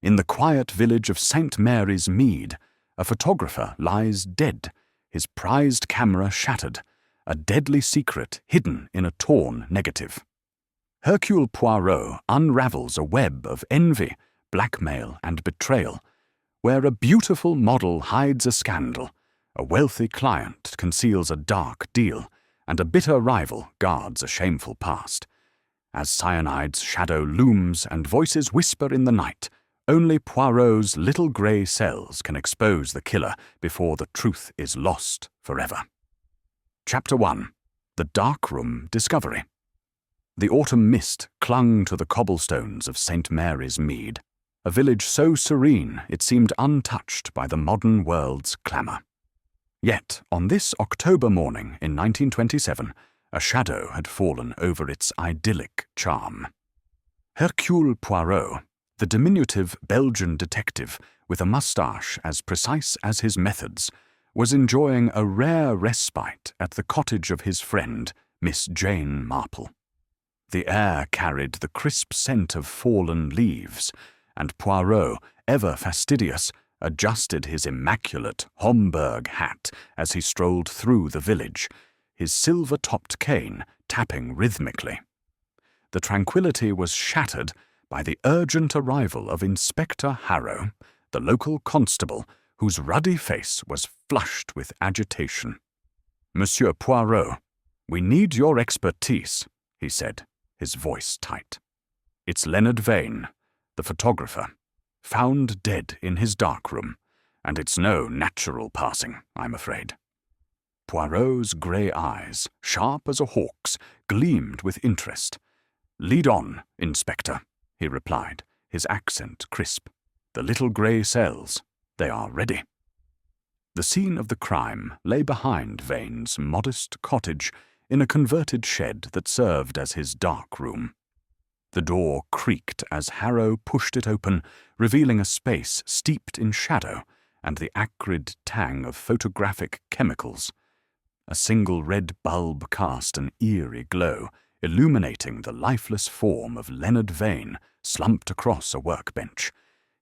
In the quiet village of St. Mary's Mead, a photographer lies dead, his prized camera shattered, a deadly secret hidden in a torn negative. Hercule Poirot unravels a web of envy, blackmail, and betrayal, where a beautiful model hides a scandal, a wealthy client conceals a dark deal, and a bitter rival guards a shameful past. As cyanide's shadow looms and voices whisper in the night, only Poirot's little grey cells can expose the killer before the truth is lost forever. Chapter 1. The Darkroom Discovery. The autumn mist clung to the cobblestones of St. Mary's Mead, a village so serene it seemed untouched by the modern world's clamour. Yet, on this October morning in 1927, a shadow had fallen over its idyllic charm. Hercule Poirot, the diminutive Belgian detective with a moustache as precise as his methods, was enjoying a rare respite at the cottage of his friend, Miss Jane Marple. The air carried the crisp scent of fallen leaves, and Poirot, ever fastidious, adjusted his immaculate Homburg hat as he strolled through the village, his silver-topped cane tapping rhythmically. The tranquillity was shattered by the urgent arrival of Inspector Harrow, the local constable, whose ruddy face was flushed with agitation. "Monsieur Poirot, we need your expertise," he said, his voice tight. "It's Leonard Vane, the photographer, found dead in his darkroom, and it's no natural passing, I'm afraid." Poirot's grey eyes, sharp as a hawk's, gleamed with interest. "Lead on, Inspector," he replied, his accent crisp. "The little grey cells, they are ready." The scene of the crime lay behind Vane's modest cottage in a converted shed that served as his dark room. The door creaked as Harrow pushed it open, revealing a space steeped in shadow and the acrid tang of photographic chemicals. A single red bulb cast an eerie glow, illuminating the lifeless form of Leonard Vane slumped across a workbench.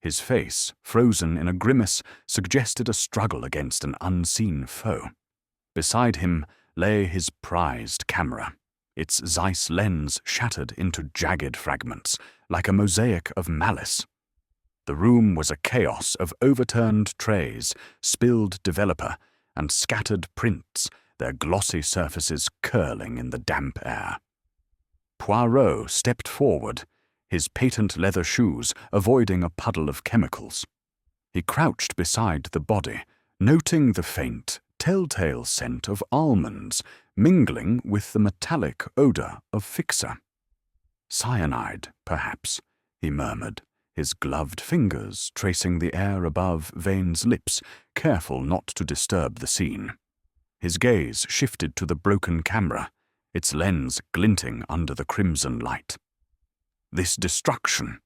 His face, frozen in a grimace, suggested a struggle against an unseen foe. Beside him lay his prized camera, its Zeiss lens shattered into jagged fragments, like a mosaic of malice. The room was a chaos of overturned trays, spilled developer, and scattered prints, their glossy surfaces curling in the damp air. Poirot stepped forward, his patent leather shoes avoiding a puddle of chemicals. He crouched beside the body, noting the faint, telltale scent of almonds mingling with the metallic odour of fixer. "Cyanide, perhaps," he murmured, his gloved fingers tracing the air above Vane's lips, careful not to disturb the scene. His gaze shifted to the broken camera, its lens glinting under the crimson light. "This destruction,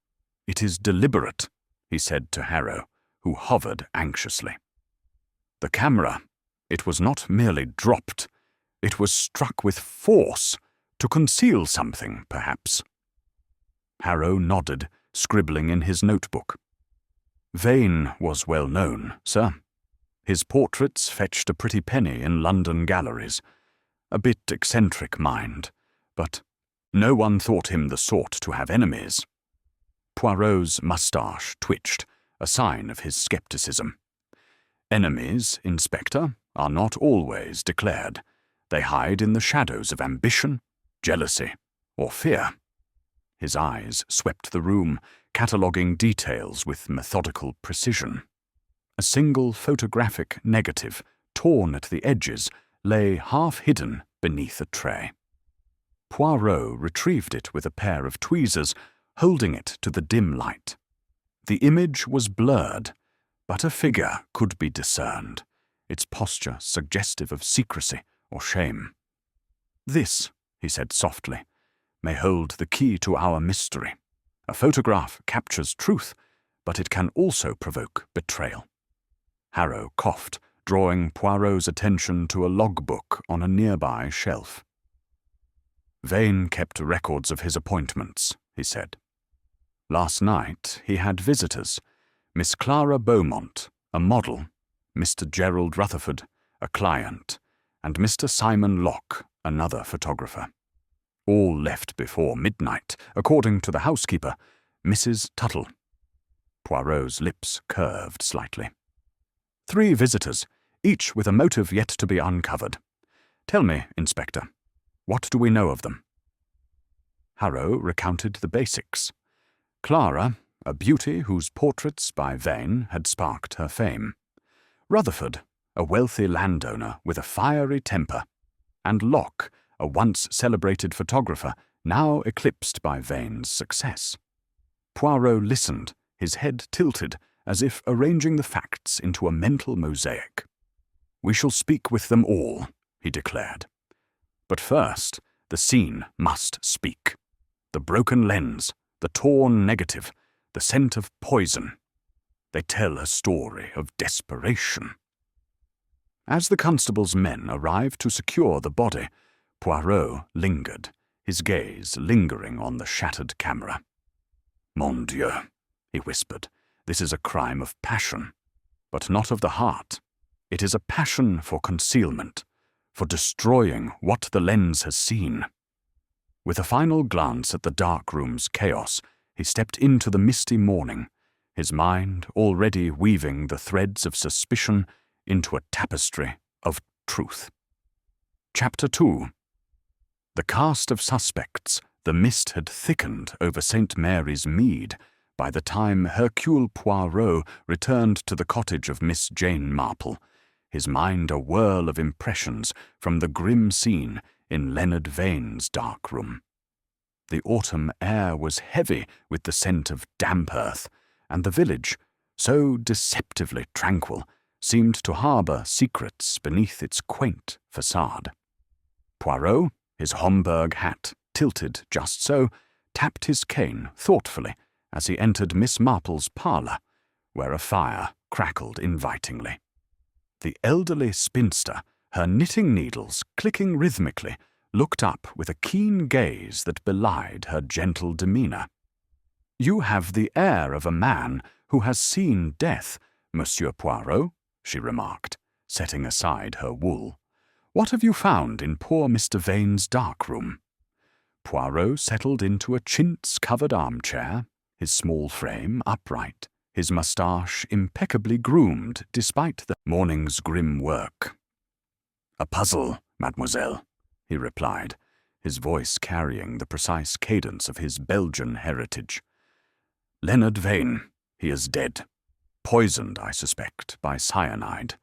it is deliberate," he said to Harrow, who hovered anxiously. "The camera, it was not merely dropped, it was struck with force, to conceal something, perhaps." Harrow nodded, scribbling in his notebook. "Vane was well known, sir. His portraits fetched a pretty penny in London galleries. A bit eccentric mind, but no one thought him the sort to have enemies." Poirot's moustache twitched, a sign of his scepticism. "Enemies, Inspector, are not always declared. They hide in the shadows of ambition, jealousy, or fear." His eyes swept the room, cataloguing details with methodical precision. A single photographic negative, torn at the edges, lay half-hidden beneath a tray. Poirot retrieved it with a pair of tweezers, holding it to the dim light. The image was blurred, but a figure could be discerned, its posture suggestive of secrecy or shame. "This," he said softly, "may hold the key to our mystery. A photograph captures truth, but it can also provoke betrayal." Harrow coughed, drawing Poirot's attention to a logbook on a nearby shelf. "Vane kept records of his appointments," he said. Last night he had visitors, Miss Clara Beaumont, a model, Mr. Gerald Rutherford, a client, and Mr. Simon Locke, another photographer. All left before midnight, according to the housekeeper, Mrs. Tuttle. Poirot's lips curved slightly. 3 visitors, each with a motive yet to be uncovered. Tell me, Inspector, what do we know of them? Harrow recounted the basics. Clara, a beauty whose portraits by Vane had sparked her fame. Rutherford, a wealthy landowner with a fiery temper. And Locke, a once celebrated photographer, now eclipsed by Vane's success. Poirot listened, his head tilted, as if arranging the facts into a mental mosaic. "We shall speak with them all," he declared. "But first, the scene must speak. The broken lens, the torn negative, the scent of poison. They tell a story of desperation." As the constable's men arrived to secure the body, Poirot lingered, his gaze lingering on the shattered camera. "Mon Dieu," he whispered, "this is a crime of passion, but not of the heart. It is a passion for concealment, for destroying what the lens has seen." With a final glance at the darkroom's chaos, he stepped into the misty morning, his mind already weaving the threads of suspicion into a tapestry of truth. Chapter 2. The cast of suspects, the mist had thickened over St. Mary's Mead by the time Hercule Poirot returned to the cottage of Miss Jane Marple, his mind a whirl of impressions from the grim scene in Leonard Vane's darkroom. The autumn air was heavy with the scent of damp earth, and the village, so deceptively tranquil, seemed to harbour secrets beneath its quaint facade. Poirot, his Homburg hat tilted just so, tapped his cane thoughtfully as he entered Miss Marple's parlour, where a fire crackled invitingly. The elderly spinster, her knitting needles clicking rhythmically, looked up with a keen gaze that belied her gentle demeanour. "You have the air of a man who has seen death, Monsieur Poirot," she remarked, setting aside her wool. "What have you found in poor Mr. Vane's darkroom?" Poirot settled into a chintz-covered armchair, his small frame upright, his moustache impeccably groomed despite the morning's grim work. "A puzzle, mademoiselle," he replied, his voice carrying the precise cadence of his Belgian heritage. "Leonard Vane, he is dead. Poisoned, I suspect, by cyanide.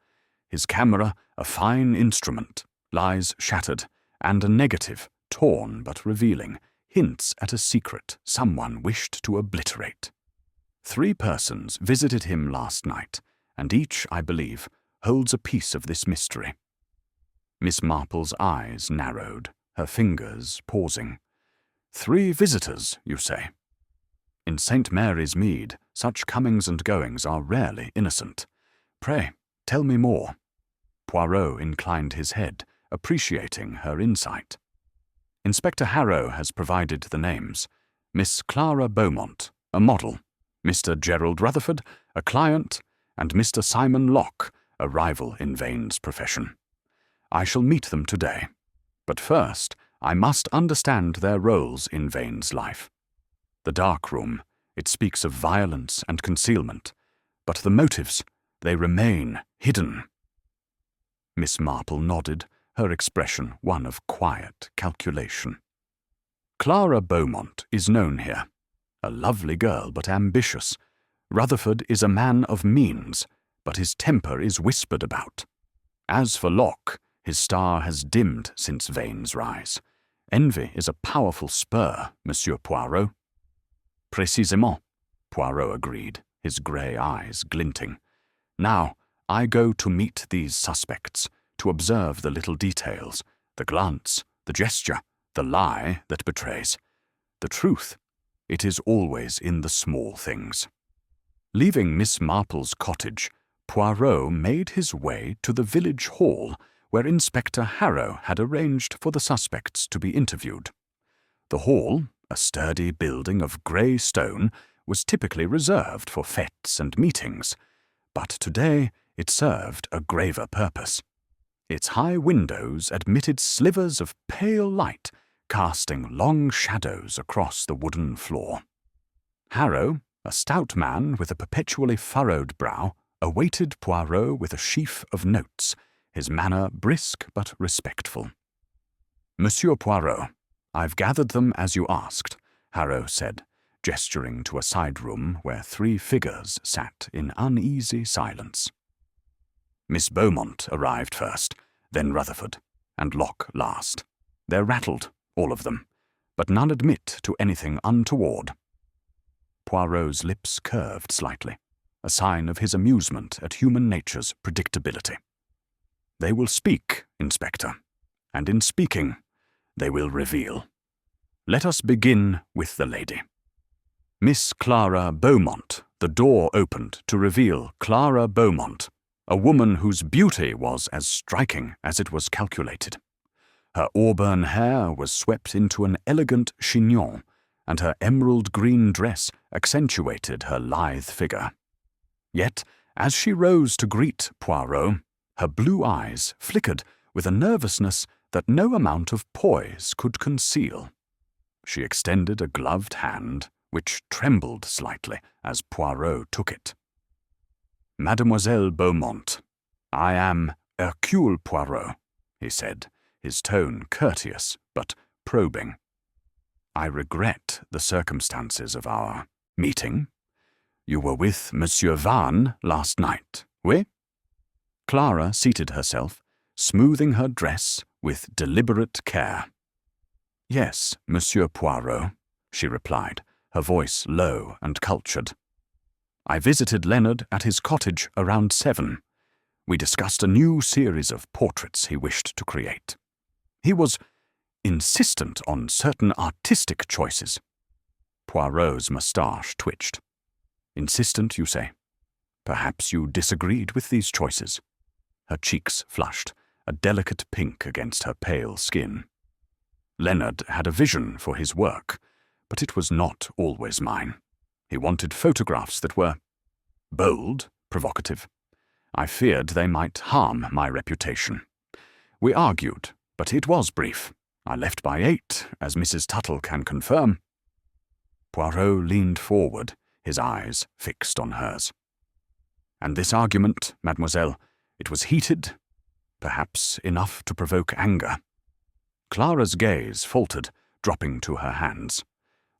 His camera, a fine instrument, lies shattered, and a negative, torn but revealing, hints at a secret someone wished to obliterate. 3 persons visited him last night, and each, I believe, holds a piece of this mystery." Miss Marple's eyes narrowed, her fingers pausing. 3 visitors, you say? In St. Mary's Mead, such comings and goings are rarely innocent. Pray, tell me more. Poirot inclined his head, appreciating her insight. Inspector Harrow has provided the names. Miss Clara Beaumont, a model, Mr. Gerald Rutherford, a client, and Mr. Simon Locke, a rival in Vane's profession. I shall meet them today, but first I must understand their roles in Vane's life. The darkroom, it speaks of violence and concealment, but the motives, they remain hidden. Miss Marple nodded, her expression one of quiet calculation. Clara Beaumont is known here. A lovely girl, but ambitious. Rutherford is a man of means, but his temper is whispered about. As for Locke, his star has dimmed since Vane's rise. Envy is a powerful spur, Monsieur Poirot. Précisément, Poirot agreed, his grey eyes glinting. Now, I go to meet these suspects, to observe the little details, the glance, the gesture, the lie that betrays. The truth, it is always in the small things. Leaving Miss Marple's cottage, Poirot made his way to the village hall where Inspector Harrow had arranged for the suspects to be interviewed. The hall, a sturdy building of grey stone, was typically reserved for fêtes and meetings, but today it served a graver purpose. Its high windows admitted slivers of pale light, casting long shadows across the wooden floor. Harrow, a stout man with a perpetually furrowed brow, awaited Poirot with a sheaf of notes, his manner brisk but respectful. "Monsieur Poirot, I've gathered them as you asked," Harrow said, gesturing to a side room where 3 figures sat in uneasy silence. Miss Beaumont arrived first, then Rutherford, and Locke last. They're rattled, all of them, but none admit to anything untoward. Poirot's lips curved slightly, a sign of his amusement at human nature's predictability. "They will speak, Inspector, and in speaking, they will reveal. Let us begin with the lady. Miss Clara Beaumont." The door opened to reveal Clara Beaumont, a woman whose beauty was as striking as it was calculated. Her auburn hair was swept into an elegant chignon, and her emerald green dress accentuated her lithe figure. Yet, as she rose to greet Poirot, her blue eyes flickered with a nervousness that no amount of poise could conceal. She extended a gloved hand, which trembled slightly as Poirot took it. "Mademoiselle Beaumont, I am Hercule Poirot," he said, his tone courteous but probing. "I regret the circumstances of our meeting. You were with Monsieur Vannes last night, oui?" Clara seated herself, smoothing her dress with deliberate care. "Yes, Monsieur Poirot," she replied, her voice low and cultured. "I visited Leonard at his cottage around 7. We discussed a new series of portraits he wished to create. He was insistent on certain artistic choices." Poirot's moustache twitched. "Insistent, you say? Perhaps you disagreed with these choices?" Her cheeks flushed, a delicate pink against her pale skin. "Leonard had a vision for his work, but it was not always mine. He wanted photographs that were bold, provocative. I feared they might harm my reputation. We argued, but it was brief. I left by 8, as Mrs. Tuttle can confirm." Poirot leaned forward, his eyes fixed on hers. "And this argument, mademoiselle, it was heated, perhaps enough to provoke anger." Clara's gaze faltered, dropping to her hands.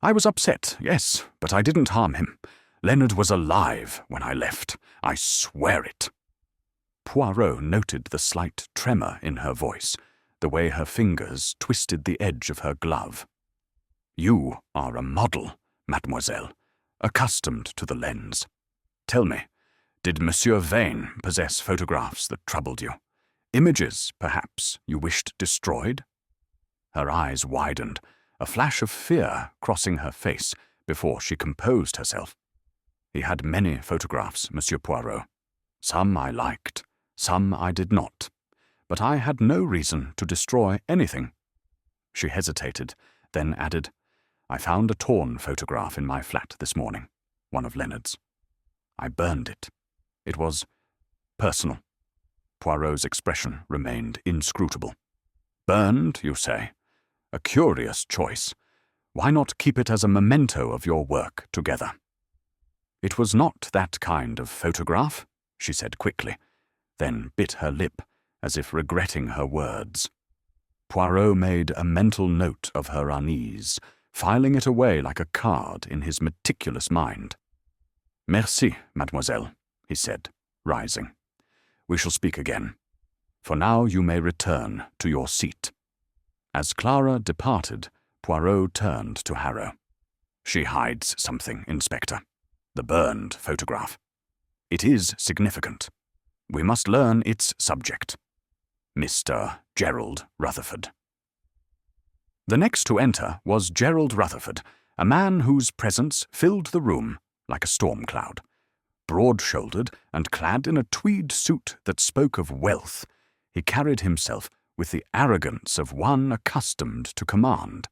"I was upset, yes, but I didn't harm him. Leonard was alive when I left. I swear it." Poirot noted the slight tremor in her voice, the way her fingers twisted the edge of her glove. "You are a model, mademoiselle, accustomed to the lens. Tell me, did Monsieur Vane possess photographs that troubled you? Images, perhaps, you wished destroyed?" Her eyes widened, a flash of fear crossing her face before she composed herself. "He had many photographs, Monsieur Poirot. Some I liked, some I did not. But I had no reason to destroy anything." She hesitated, then added, "I found a torn photograph in my flat this morning, one of Leonard's. I burned it. It was personal." Poirot's expression remained inscrutable. "Burned, you say? A curious choice. Why not keep it as a memento of your work together?" "It was not that kind of photograph," she said quickly, then bit her lip, as if regretting her words. Poirot made a mental note of her unease, filing it away like a card in his meticulous mind. "Merci, mademoiselle," he said, rising. "We shall speak again. For now you may return to your seat." As Clara departed, Poirot turned to Harrow. "She hides something, Inspector. The burned photograph. It is significant. We must learn its subject. Mr. Gerald Rutherford." The next to enter was Gerald Rutherford, a man whose presence filled the room like a storm cloud. Broad-shouldered and clad in a tweed suit that spoke of wealth, he carried himself with the arrogance of one accustomed to command.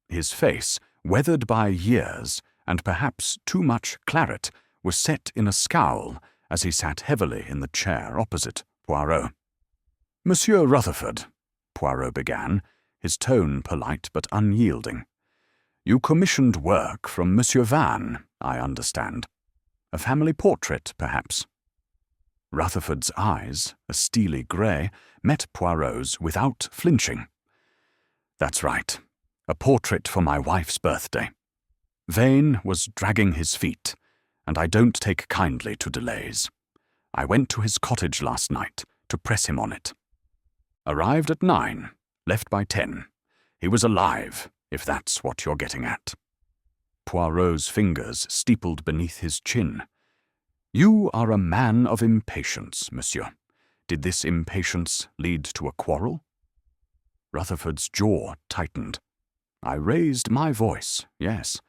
His face, weathered by years, and perhaps too much claret was set in a scowl as he sat heavily in the chair opposite Poirot. "Monsieur Rutherford," Poirot began, his tone polite but unyielding. "You commissioned work from Monsieur Van, I understand. A family portrait, perhaps?" Rutherford's eyes, a steely grey, met Poirot's without flinching. "That's right. A portrait for my wife's birthday. Vane was dragging his feet, and I don't take kindly to delays. I went to his cottage last night to press him on it. Arrived at 9, left by 10. He was alive, if that's what you're getting at." Poirot's fingers steepled beneath his chin. "You are a man of impatience, monsieur. Did this impatience lead to a quarrel?" Rutherford's jaw tightened. "I raised my voice, yes."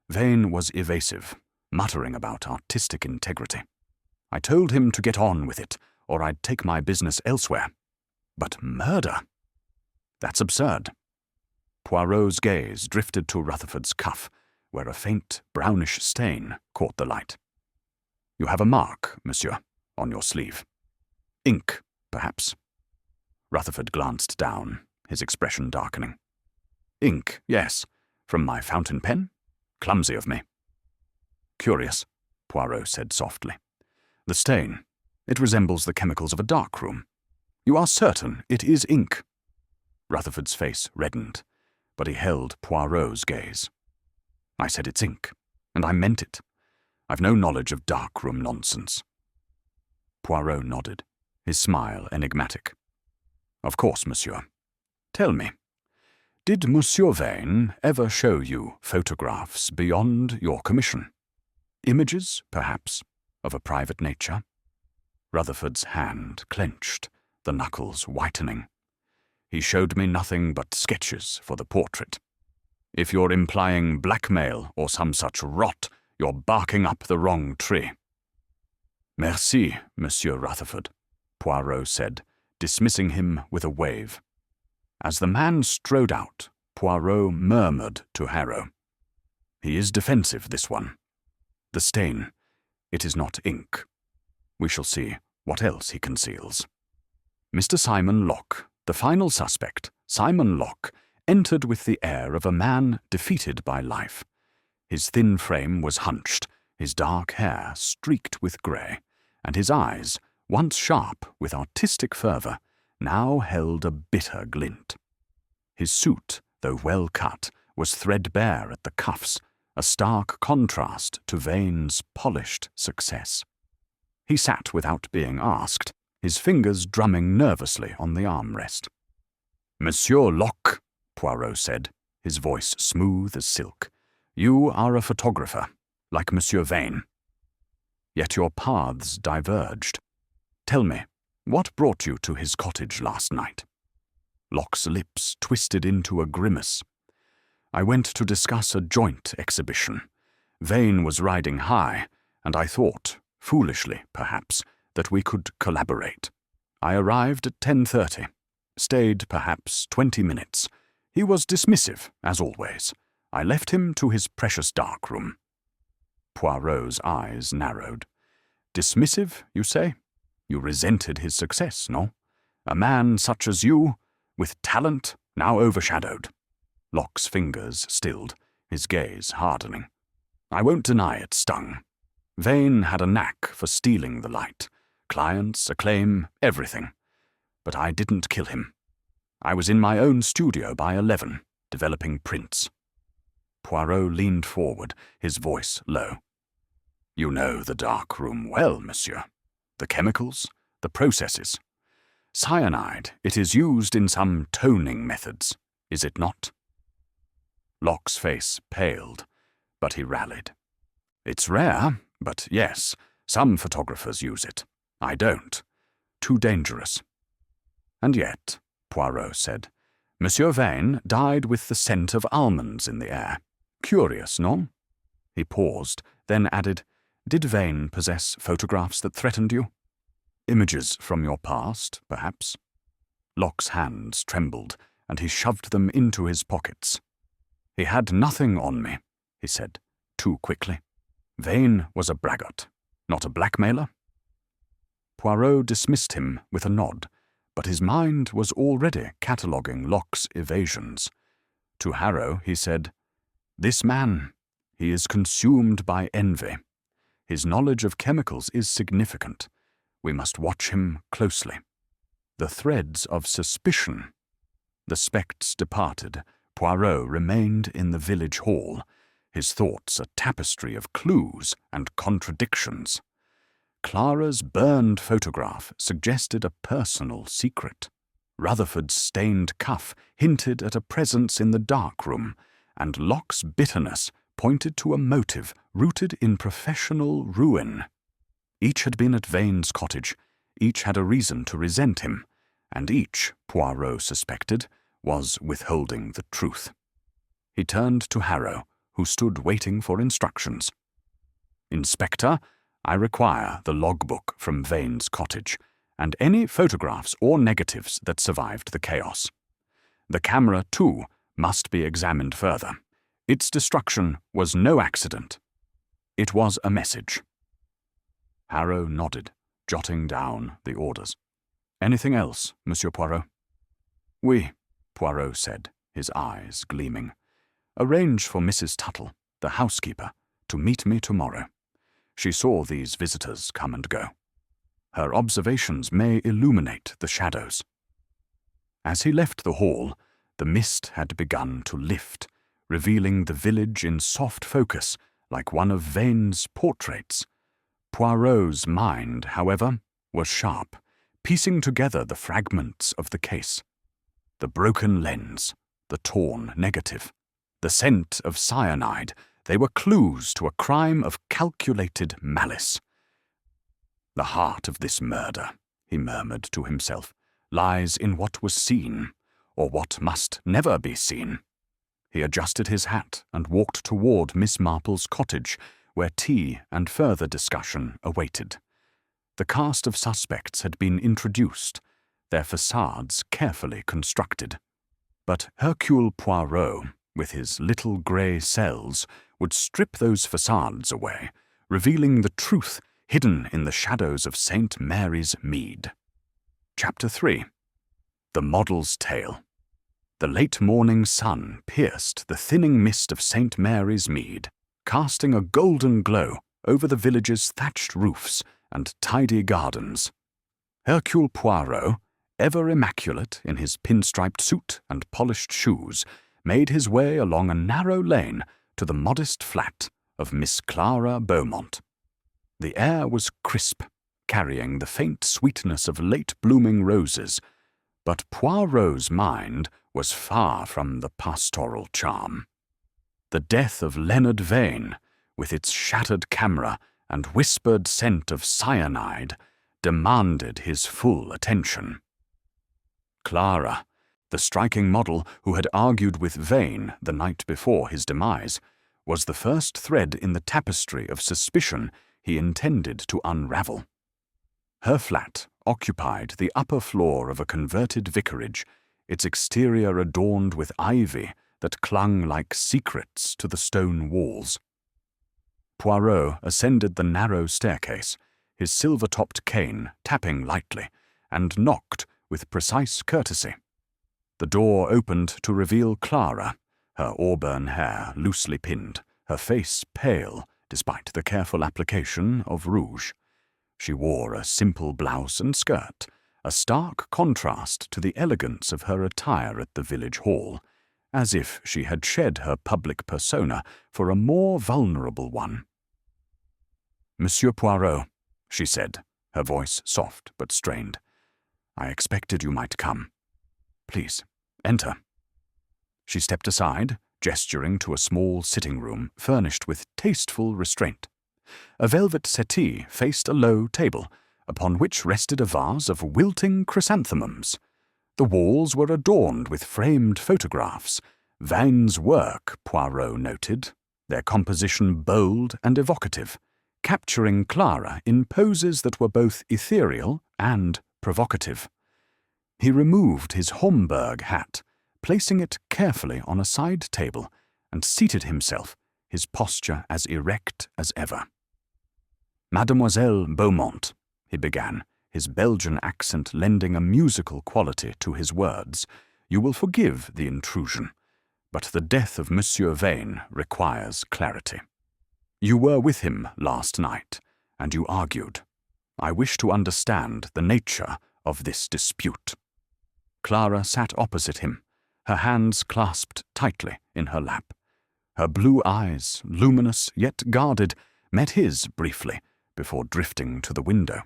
Vane was evasive, muttering about artistic integrity. "I told him to get on with it, or I'd take my business elsewhere. But murder? That's absurd." Poirot's gaze drifted to Rutherford's cuff, where a faint brownish stain caught the light. "You have a mark, monsieur, on your sleeve. Ink, perhaps?" Rutherford glanced down, his expression darkening. "Ink, yes. From my fountain pen? Clumsy of me." "Curious," Poirot said softly. "The stain. It resembles the chemicals of a darkroom. You are certain it is ink?" Rutherford's face reddened, but he held Poirot's gaze. "I said it's ink, and I meant it. I've no knowledge of darkroom nonsense." Poirot nodded, his smile enigmatic. "Of course, monsieur. Tell me, did Monsieur Vane ever show you photographs beyond your commission? Images, perhaps, of a private nature?" Rutherford's hand clenched, the knuckles whitening. "He showed me nothing but sketches for the portrait. If you're implying blackmail or some such rot, you're barking up the wrong tree." "Merci, Monsieur Rutherford," Poirot said, dismissing him with a wave. As the man strode out, Poirot murmured to Harrow, "He is defensive, this one. The stain, it is not ink. We shall see what else he conceals." Mr. Simon Locke, the final suspect, Simon Locke, entered with the air of a man defeated by life. His thin frame was hunched, his dark hair streaked with grey, and his eyes, once sharp with artistic fervour, now held a bitter glint. His suit, though well cut, was threadbare at the cuffs, a stark contrast to Vane's polished success. He sat without being asked, his fingers drumming nervously on the armrest. "Monsieur Locke," Poirot said, his voice smooth as silk, "you are a photographer, like Monsieur Vane. Yet your paths diverged. Tell me, what brought you to his cottage last night?" Locke's lips twisted into a grimace. "I went to discuss a joint exhibition. Vane was riding high, and I thought, foolishly perhaps, that we could collaborate. I arrived at 10:30, stayed perhaps 20 minutes. He was dismissive, as always. I left him to his precious darkroom." Poirot's eyes narrowed. "Dismissive, you say? You resented his success, no? A man such as you, with talent now overshadowed." Locke's fingers stilled, his gaze hardening. "I won't deny it stung. Vane had a knack for stealing the light. Clients, acclaim, everything. But I didn't kill him. I was in my own studio by 11, developing prints." Poirot leaned forward, his voice low. "You know the darkroom well, monsieur. The chemicals, the processes. Cyanide, it is used in some toning methods, is it not?" Locke's face paled, but he rallied. "It's rare, but yes, some photographers use it. I don't. Too dangerous." "And yet," Poirot said, "Monsieur Vane died with the scent of almonds in the air. Curious, no?" He paused, then added, "Did Vane possess photographs that threatened you? Images from your past, perhaps?" Locke's hands trembled, and he shoved them into his pockets. "He had nothing on me," he said. too quickly. Vane was a braggart, not a blackmailer. Poirot dismissed him with a nod, but his mind was already cataloguing Locke's evasions. To Harrow he said, "This man, he is consumed by envy. His knowledge of chemicals is significant. We must watch him closely. The threads of suspicion." The spectres departed. Poirot remained in the village hall, his thoughts a tapestry of clues and contradictions. Clara's burned photograph suggested a personal secret. Rutherford's stained cuff hinted at a presence in the darkroom, and Locke's bitterness pointed to a motive rooted in professional ruin. Each had been at Vane's cottage, each had a reason to resent him, and each, Poirot suspected, was withholding the truth. He turned to Harrow, who stood waiting for instructions. "Inspector, I require the logbook from Vane's cottage, and any photographs or negatives that survived the chaos. The camera, too, must be examined further. Its destruction was no accident. It was a message." Harrow nodded, jotting down the orders. "Anything else, Monsieur Poirot?" "Oui," Poirot said, his eyes gleaming. "Arrange for Mrs. Tuttle, the housekeeper, to meet me tomorrow. She saw these visitors come and go. Her observations may illuminate the shadows." As he left the hall, the mist had begun to lift, revealing the village in soft focus like one of Vane's portraits. Poirot's mind, however, was sharp, piecing together the fragments of the case. The broken lens, the torn negative, the scent of cyanide, they were clues to a crime of calculated malice. "The heart of this murder," he murmured to himself, "lies in what was seen, or what must never be seen." He adjusted his hat and walked toward Miss Marple's cottage, where tea and further discussion awaited. The cast of suspects had been introduced, their facades carefully constructed. But Hercule Poirot, with his little grey cells, would strip those facades away, revealing the truth hidden in the shadows of St. Mary's Mead. Chapter 3. The Model's Tale. The late morning sun pierced the thinning mist of St. Mary's Mead, casting a golden glow over the village's thatched roofs and tidy gardens. Hercule Poirot, ever immaculate in his pinstriped suit and polished shoes, made his way along a narrow lane to the modest flat of Miss Clara Beaumont. The air was crisp, carrying the faint sweetness of late-blooming roses, but Poirot's mind was far from the pastoral charm. The death of Leonard Vane, with its shattered camera and whispered scent of cyanide, demanded his full attention. Clara, the striking model who had argued with Vane the night before his demise, was the first thread in the tapestry of suspicion he intended to unravel. Her flat occupied the upper floor of a converted vicarage, its exterior adorned with ivy that clung like secrets to the stone walls. Poirot ascended the narrow staircase, his silver-topped cane tapping lightly, and knocked with precise courtesy. The door opened to reveal Clara, her auburn hair loosely pinned, her face pale despite the careful application of rouge. She wore a simple blouse and skirt, a stark contrast to the elegance of her attire at the village hall, as if she had shed her public persona for a more vulnerable one. "Monsieur Poirot," she said, her voice soft but strained, "I expected you might come. Please, enter." She stepped aside, gesturing to a small sitting room furnished with tasteful restraint. A velvet settee faced a low table, upon which rested a vase of wilting chrysanthemums. The walls were adorned with framed photographs, Vane's work, Poirot noted, their composition bold and evocative, capturing Clara in poses that were both ethereal and provocative. He removed his Homburg hat, placing it carefully on a side table, and seated himself, his posture as erect as ever. "Mademoiselle Beaumont," he began, his Belgian accent lending a musical quality to his words, "you will forgive the intrusion, but the death of Monsieur Vane requires clarity. You were with him last night, and you argued. I wish to understand the nature of this dispute." Clara sat opposite him, her hands clasped tightly in her lap. Her blue eyes, luminous yet guarded, met his briefly before drifting to the window.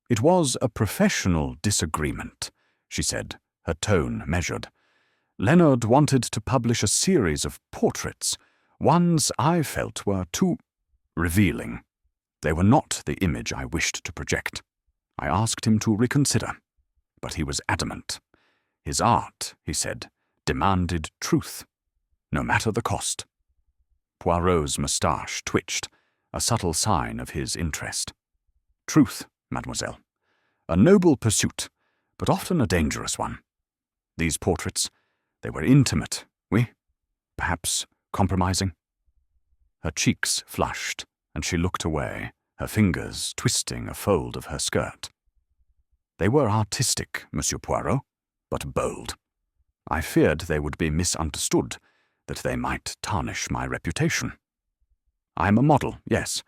"It was a professional disagreement," she said, her tone measured. "Leonard wanted to publish a series of portraits. Ones I felt were too revealing. They were not the image I wished to project. I asked him to reconsider, but he was adamant. His art, he said, demanded truth, no matter the cost." Poirot's moustache twitched, a subtle sign of his interest. "Truth, mademoiselle. A noble pursuit, but often a dangerous one. These portraits, they were intimate, perhaps compromising." Her cheeks flushed, and she looked away, her fingers twisting a fold of her skirt. "They were artistic, Monsieur Poirot, but bold. I feared they would be misunderstood, that they might tarnish my reputation. I am a model, yes,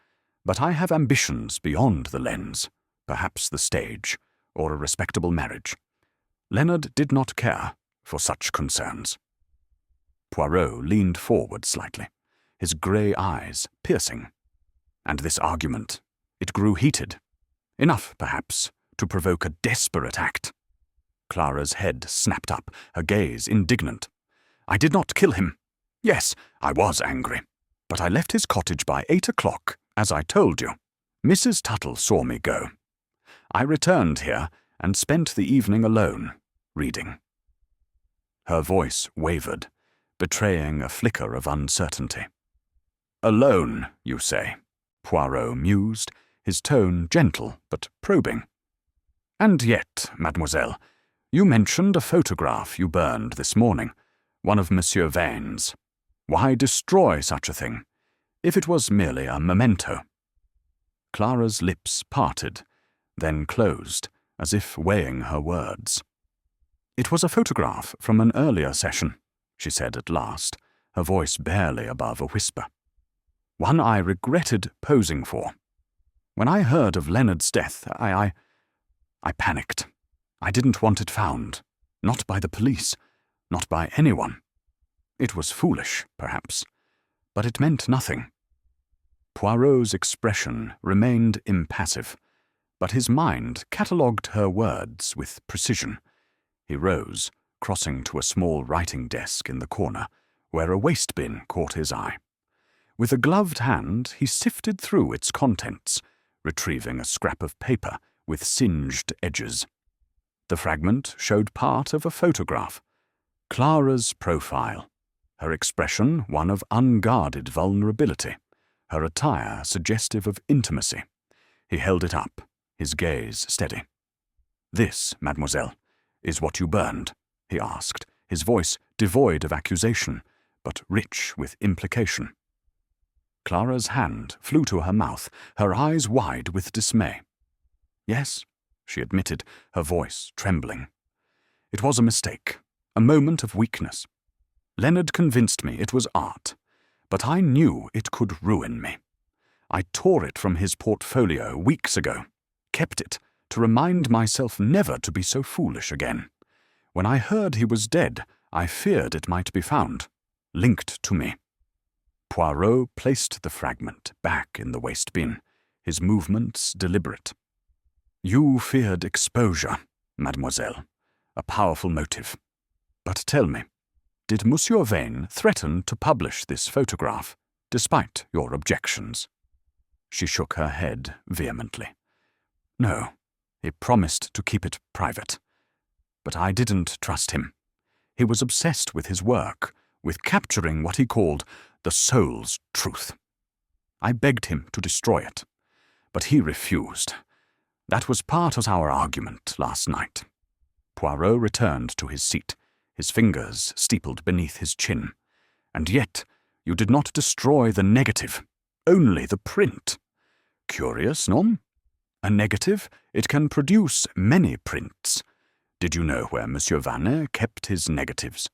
but I have ambitions beyond the lens, perhaps the stage, or a respectable marriage. Leonard did not care for such concerns." Poirot leaned forward slightly, his grey eyes piercing. "And this argument, it grew heated. Enough, perhaps, to provoke a desperate act." Clara's head snapped up, her gaze indignant. "I did not kill him. Yes, I was angry, but I left his cottage by 8 o'clock, as I told you. Mrs. Tuttle saw me go. I returned here and spent the evening alone, reading." Her voice wavered, betraying a flicker of uncertainty. "Alone, you say?" Poirot mused, his tone gentle but probing. "And yet, mademoiselle, you mentioned a photograph you burned this morning, one of Monsieur Vane's. Why destroy such a thing, if it was merely a memento?" Clara's lips parted, then closed, as if weighing her words. "It was a photograph from an earlier session," she said at last, her voice barely above a whisper. "One I regretted posing for. When I heard of Leonard's death, I panicked. I didn't want it found, not by the police, not by anyone. It was foolish, perhaps, but it meant nothing." Poirot's expression remained impassive, but his mind catalogued her words with precision. He rose, crossing to a small writing desk in the corner, where a waste bin caught his eye. With a gloved hand, he sifted through its contents, retrieving a scrap of paper with singed edges. The fragment showed part of a photograph. Clara's profile, her expression one of unguarded vulnerability, her attire suggestive of intimacy. He held it up, his gaze steady. "This, mademoiselle, is what you burned?" he asked, his voice devoid of accusation, but rich with implication. Clara's hand flew to her mouth, her eyes wide with dismay. "Yes," she admitted, her voice trembling. "It was a mistake, a moment of weakness. Leonard convinced me it was art, but I knew it could ruin me. I tore it from his portfolio weeks ago, kept it to remind myself never to be so foolish again. When I heard he was dead, I feared it might be found, linked to me." Poirot placed the fragment back in the waste bin, his movements deliberate. "You feared exposure, mademoiselle, a powerful motive. But tell me, did Monsieur Vane threaten to publish this photograph, despite your objections?" She shook her head vehemently. "No, he promised to keep it private. But I didn't trust him. He was obsessed with his work, with capturing what he called the soul's truth. I begged him to destroy it, but he refused. That was part of our argument last night." Poirot returned to his seat, his fingers steepled beneath his chin. "And yet, You did not destroy the negative, only the print. Curious, no? A negative, it can produce many prints. Did you know where Monsieur Vanet kept his negatives?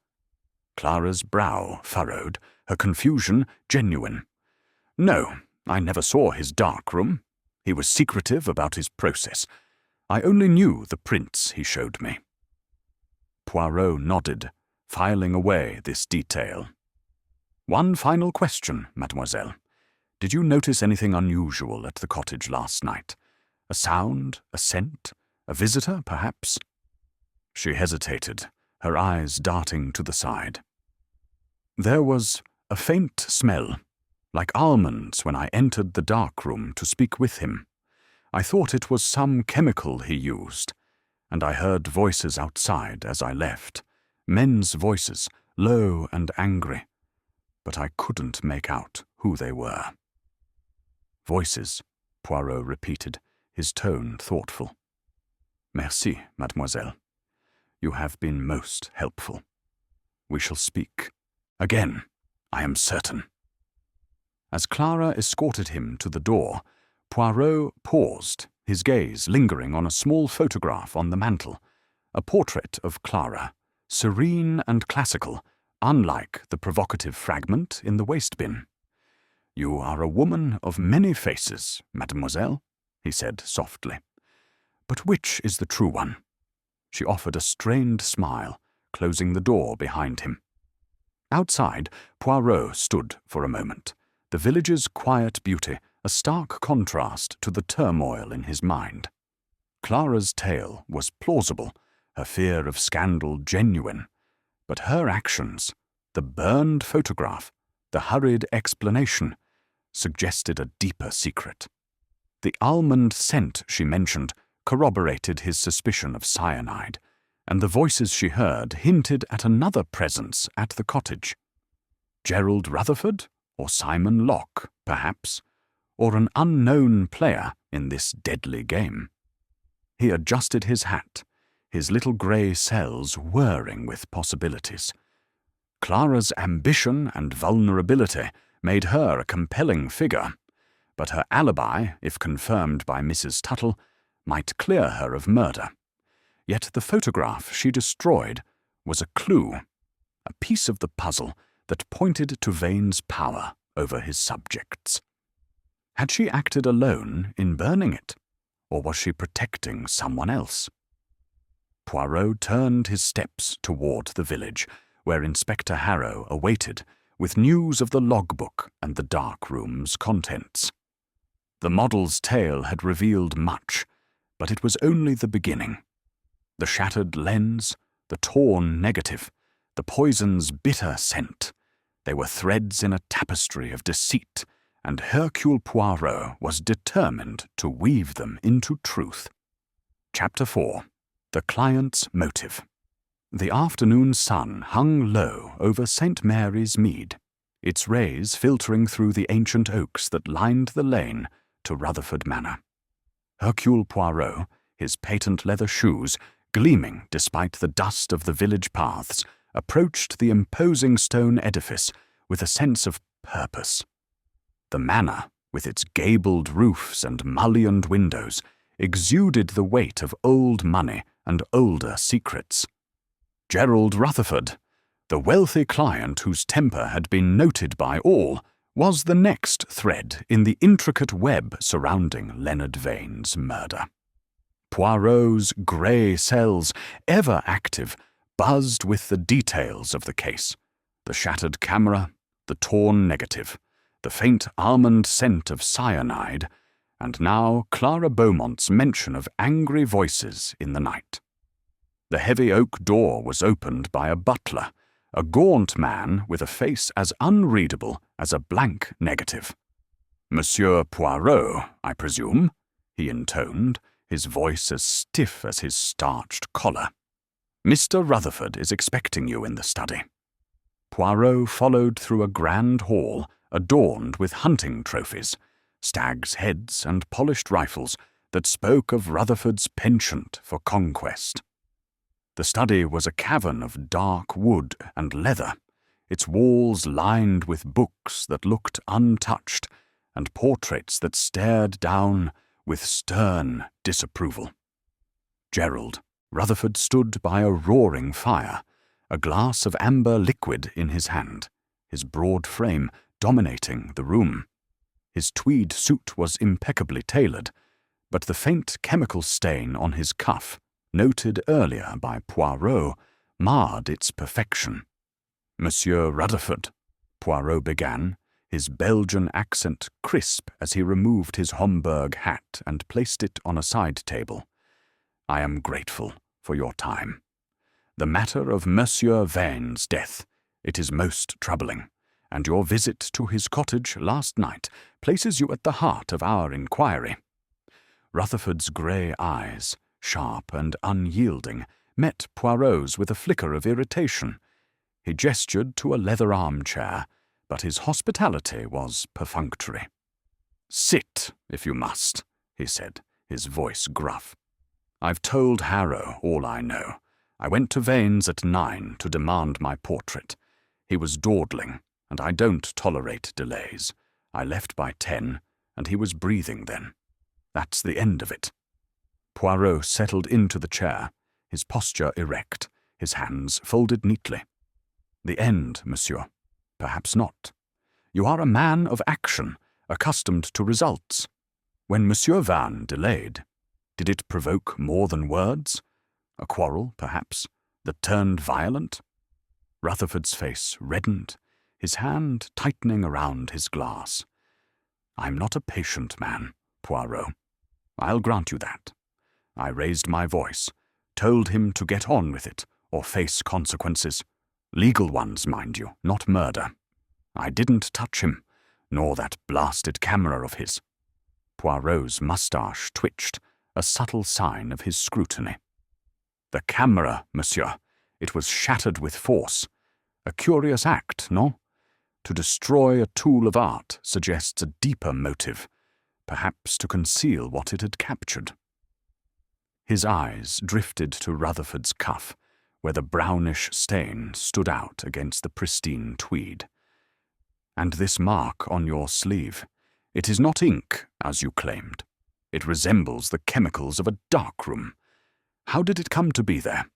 Clara's brow furrowed, her confusion genuine. No, I never saw his darkroom. He was secretive about his process. I only knew the prints he showed me. Poirot nodded, filing away this detail. One final question, mademoiselle. Did you notice anything unusual at the cottage last night? A sound, a scent, a visitor, perhaps? She hesitated, her eyes darting to the side. There was a faint smell, like almonds when I entered the darkroom to speak with him. I thought it was some chemical he used, and I heard voices outside as I left, men's voices, low and angry, but I couldn't make out who they were. Voices, Poirot repeated, his tone thoughtful. Merci, mademoiselle. You have been most helpful. We shall speak. Again, I am certain. As Clara escorted him to the door, Poirot paused, his gaze lingering on a small photograph on the mantel, a portrait of Clara, serene and classical, unlike the provocative fragment in the waste bin. You are a woman of many faces, mademoiselle, he said softly. But which is the true one? She offered a strained smile, closing the door behind him. Outside, Poirot stood for a moment, the village's quiet beauty a stark contrast to the turmoil in his mind. Clara's tale was plausible, her fear of scandal genuine, but her actions, the burned photograph, the hurried explanation, suggested a deeper secret. The almond scent she mentioned corroborated his suspicion of cyanide, and the voices she heard hinted at another presence at the cottage. Gerald Rutherford, or Simon Locke, perhaps, or an unknown player in this deadly game. He adjusted his hat, his little grey cells whirring with possibilities. Clara's ambition and vulnerability made her a compelling figure, but her alibi, if confirmed by Mrs. Tuttle, might clear her of murder. Yet the photograph she destroyed was a clue, a piece of the puzzle that pointed to Vane's power over his subjects. Had she acted alone in burning it, or was she protecting someone else? Poirot turned his steps toward the village, where Inspector Harrow awaited, with news of the logbook and the darkroom's contents. The model's tale had revealed much, but it was only the beginning. The shattered lens, the torn negative, the poison's bitter scent, they were threads in a tapestry of deceit, and Hercule Poirot was determined to weave them into truth. Chapter 4. The Client's Motive. The afternoon sun hung low over St. Mary's Mead, its rays filtering through the ancient oaks that lined the lane to Rutherford Manor. Hercule Poirot, his patent leather shoes gleaming despite the dust of the village paths, approached the imposing stone edifice with a sense of purpose. The manor, with its gabled roofs and mullioned windows, exuded the weight of old money and older secrets. Gerald Rutherford, the wealthy client whose temper had been noted by all, was the next thread in the intricate web surrounding Leonard Vane's murder. Poirot's grey cells, ever active, buzzed with the details of the case: the shattered camera, the torn negative, the faint almond scent of cyanide, and now Clara Beaumont's mention of angry voices in the night. The heavy oak door was opened by a butler, a gaunt man with a face as unreadable as a blank negative. "Monsieur Poirot, I presume," he intoned, his voice as stiff as his starched collar. "Mr. Rutherford is expecting you in the study." Poirot followed through a grand hall adorned with hunting trophies, stags' heads and polished rifles that spoke of Rutherford's penchant for conquest. The study was a cavern of dark wood and leather, its walls lined with books that looked untouched and portraits that stared down with stern disapproval. Gerald Rutherford stood by a roaring fire, a glass of amber liquid in his hand, his broad frame dominating the room. His tweed suit was impeccably tailored, but the faint chemical stain on his cuff, noted earlier by Poirot, marred its perfection. "Monsieur Rutherford," Poirot began, his Belgian accent crisp as he removed his Homburg hat and placed it on a side table. "I am grateful for your time. The matter of Monsieur Vane's death, it is most troubling, and your visit to his cottage last night places you at the heart of our inquiry." Rutherford's grey eyes, sharp and unyielding, met Poirot's with a flicker of irritation. He gestured to a leather armchair, but his hospitality was perfunctory. "Sit, if you must," he said, his voice gruff. "I've told Harrow all I know. I went to Vane's at 9 to demand my portrait. He was dawdling, and I don't tolerate delays. I left by 10, and he was breathing then. That's the end of it." Poirot settled into the chair, his posture erect, his hands folded neatly. "The end, monsieur. Perhaps not. You are a man of action, accustomed to results. When Monsieur Vane delayed, did it provoke more than words? A quarrel, perhaps, that turned violent?" Rutherford's face reddened, his hand tightening around his glass. "I'm not a patient man, Poirot. I'll grant you that. I raised my voice, told him to get on with it or face consequences. Legal ones, mind you, not murder. I didn't touch him, nor that blasted camera of his." Poirot's moustache twitched, a subtle sign of his scrutiny. "The camera, monsieur. It was shattered with force. A curious act, no? To destroy a tool of art suggests a deeper motive, perhaps to conceal what it had captured." His eyes drifted to Rutherford's cuff, where the brownish stain stood out against the pristine tweed. "And this mark on your sleeve, it is not ink, as you claimed. It resembles the chemicals of a darkroom. How did it come to be there?"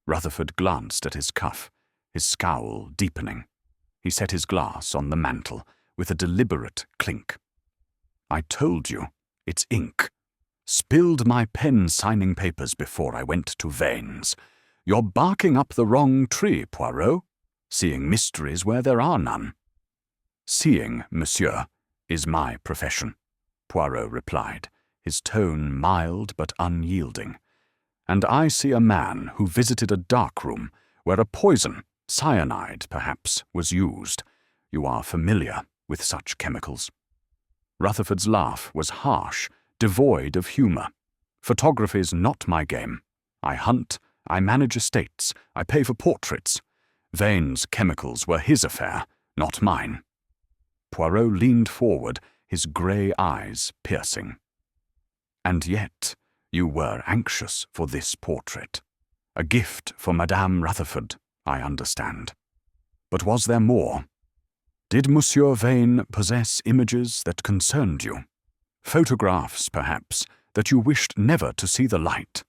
Rutherford glanced at his cuff, his scowl deepening. He set his glass on the mantel with a deliberate clink. "I told you, it's ink. Spilled my pen signing papers before I went to Vane's. You're barking up the wrong tree, Poirot, seeing mysteries where there are none." "Seeing, monsieur, is my profession," Poirot replied, his tone mild but unyielding. "And I see a man who visited a darkroom where a poison, cyanide perhaps, was used. You are familiar with such chemicals." Rutherford's laugh was harsh, devoid of humour. "Photography's not my game. I hunt, I manage estates, I pay for portraits. Vane's chemicals were his affair, not mine." Poirot leaned forward, his grey eyes piercing. "And yet you were anxious for this portrait. A gift for Madame Rutherford, I understand. But was there more? Did Monsieur Vane possess images that concerned you? Photographs, perhaps, that you wished never to see the light?"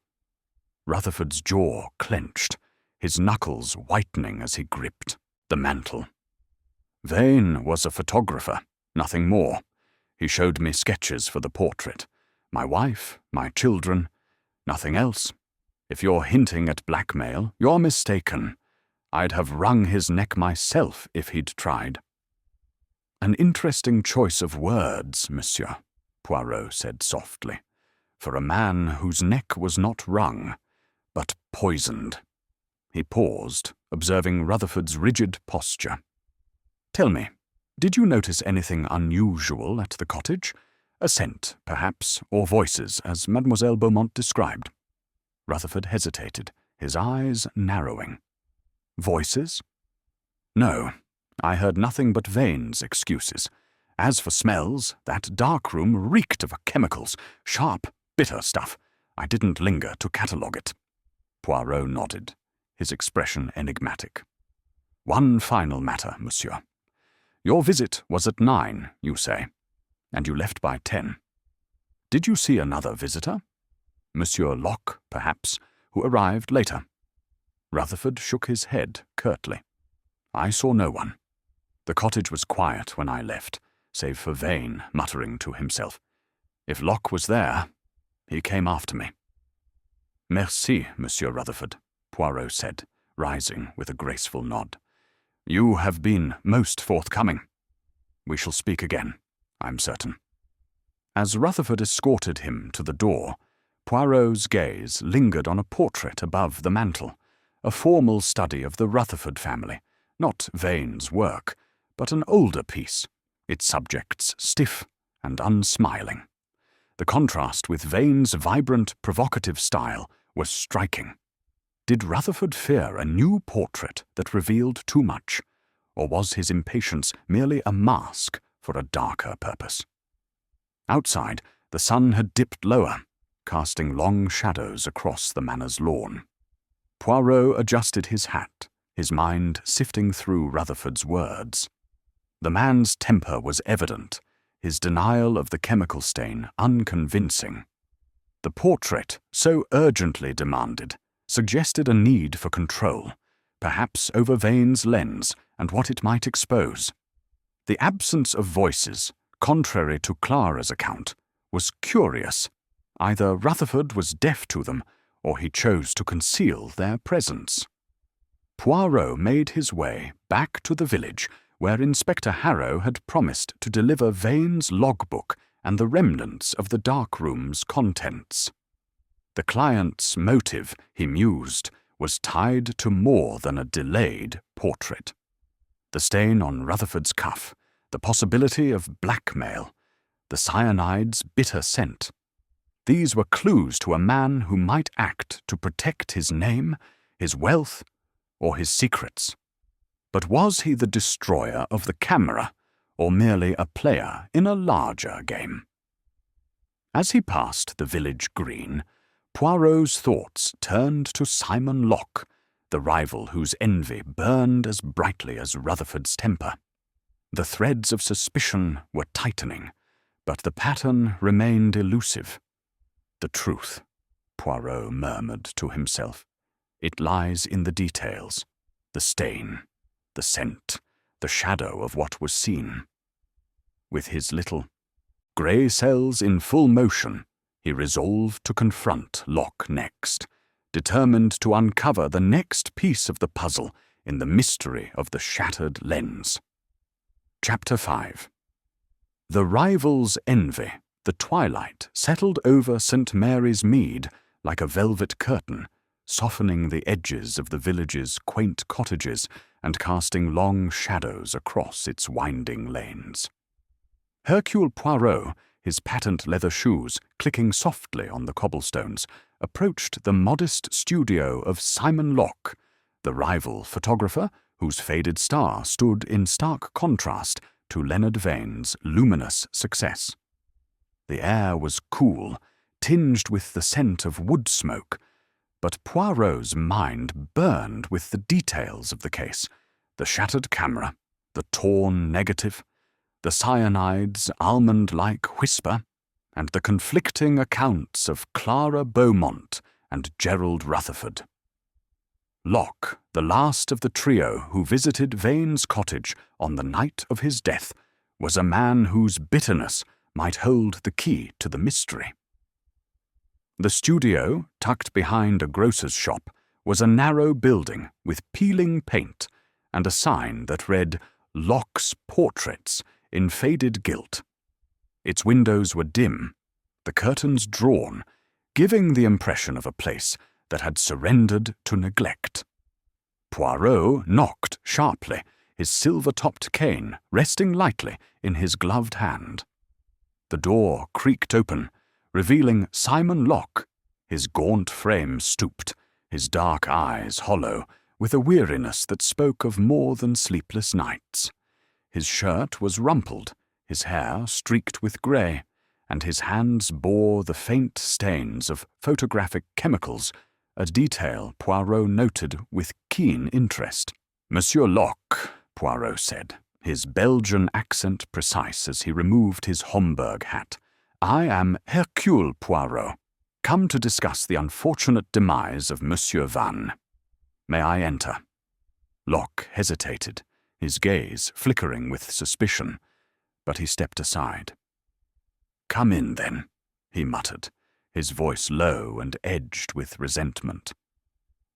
Rutherford's jaw clenched, his knuckles whitening as he gripped the mantle. "Vane was a photographer, nothing more. He showed me sketches for the portrait. My wife, my children, nothing else. If you're hinting at blackmail, you're mistaken. I'd have wrung his neck myself if he'd tried." "An interesting choice of words, monsieur," Poirot said softly, "for a man whose neck was not wrung, but poisoned." He paused, observing Rutherford's rigid posture. "Tell me, did you notice anything unusual at the cottage? A scent, perhaps, or voices, as Mademoiselle Beaumont described?" Rutherford hesitated, his eyes narrowing. "Voices? No, I heard nothing but Vane's excuses. As for smells, that darkroom reeked of chemicals, sharp, bitter stuff. I didn't linger to catalogue it." Poirot nodded, his expression enigmatic. One final matter, monsieur. Your visit was at 9, you say, and you left by 10. Did you see another visitor? Monsieur Locke, perhaps, who arrived later. Rutherford shook his head curtly. I saw no one. The cottage was quiet when I left, save for Vane muttering to himself. If Locke was there, he came after me. Merci, Monsieur Rutherford, Poirot said, rising with a graceful nod. You have been most forthcoming. We shall speak again, I'm certain. As Rutherford escorted him to the door, Poirot's gaze lingered on a portrait above the mantel, a formal study of the Rutherford family, not Vane's work, but an older piece, its subjects stiff and unsmiling. The contrast with Vane's vibrant, provocative style was striking. Did Rutherford fear a new portrait that revealed too much, or was his impatience merely a mask for a darker purpose? Outside, the sun had dipped lower, casting long shadows across the manor's lawn. Poirot adjusted his hat, his mind sifting through Rutherford's words. The man's temper was evident, his denial of the chemical stain unconvincing. The portrait, so urgently demanded, suggested a need for control, perhaps over Vane's lens and what it might expose. The absence of voices, contrary to Clara's account, was curious. Either Rutherford was deaf to them, or he chose to conceal their presence. Poirot made his way back to the village, where Inspector Harrow had promised to deliver Vane's logbook and the remnants of the Darkroom's contents. The client's motive, he mused, was tied to more than a delayed portrait. The stain on Rutherford's cuff, the possibility of blackmail, the cyanide's bitter scent. These were clues to a man who might act to protect his name, his wealth, or his secrets. But was he the destroyer of the camera, or merely a player in a larger game? As he passed the village green, Poirot's thoughts turned to Simon Locke, the rival whose envy burned as brightly as Rutherford's temper. The threads of suspicion were tightening, but the pattern remained elusive. The truth, Poirot murmured to himself. It lies in the details, the stain, the scent, the shadow of what was seen. With his little grey cells in full motion, he resolved to confront Locke next, determined to uncover the next piece of the puzzle in the mystery of the shattered lens. Chapter 5. The rival's envy, the twilight, settled over St. Mary's Mead like a velvet curtain, softening the edges of the village's quaint cottages and casting long shadows across its winding lanes. Hercule Poirot, his patent leather shoes clicking softly on the cobblestones, approached the modest studio of Simon Locke, the rival photographer whose faded star stood in stark contrast to Leonard Vane's luminous success. The air was cool, tinged with the scent of wood smoke, but Poirot's mind burned with the details of the case, the shattered camera, the torn negative, the cyanide's almond-like whisper, and the conflicting accounts of Clara Beaumont and Gerald Rutherford. Locke, the last of the trio who visited Vane's cottage on the night of his death, was a man whose bitterness might hold the key to the mystery. The studio, tucked behind a grocer's shop, was a narrow building with peeling paint and a sign that read "Locke's Portraits" in faded gilt. Its windows were dim, the curtains drawn, giving the impression of a place that had surrendered to neglect. Poirot knocked sharply, his silver-topped cane resting lightly in his gloved hand. The door creaked open, revealing Simon Locke, his gaunt frame stooped, his dark eyes hollow, with a weariness that spoke of more than sleepless nights. His shirt was rumpled, his hair streaked with grey, and his hands bore the faint stains of photographic chemicals, a detail Poirot noted with keen interest. Monsieur Locke, Poirot said, his Belgian accent precise as he removed his Homburg hat, I am Hercule Poirot, come to discuss the unfortunate demise of Monsieur Van. May I enter? Locke hesitated, his gaze flickering with suspicion, but he stepped aside. Come in, then, he muttered, his voice low and edged with resentment.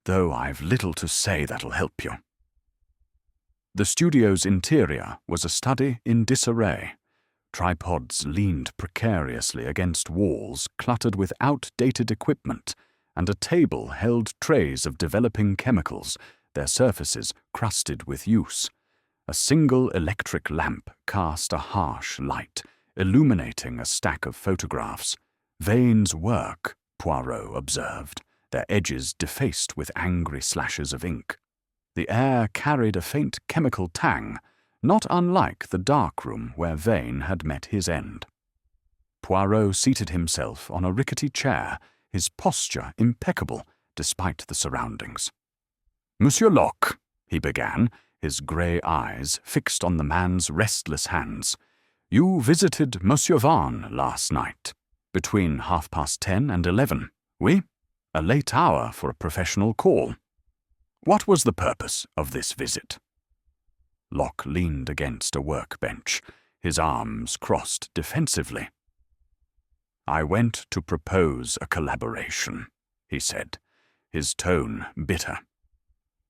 Though I've little to say that'll help you. The studio's interior was a study in disarray. Tripods leaned precariously against walls cluttered with outdated equipment, and a table held trays of developing chemicals, their surfaces crusted with use. A single electric lamp cast a harsh light, illuminating a stack of photographs. Vane's work, Poirot observed, their edges defaced with angry slashes of ink. The air carried a faint chemical tang, not unlike the darkroom where Vane had met his end. Poirot seated himself on a rickety chair, his posture impeccable despite the surroundings. Monsieur Locke, he began, his grey eyes fixed on the man's restless hands, you visited Monsieur Van last night, between 10:30 and 11, oui? A late hour for a professional call. What was the purpose of this visit? Locke leaned against a workbench, his arms crossed defensively. I went to propose a collaboration, he said, his tone bitter.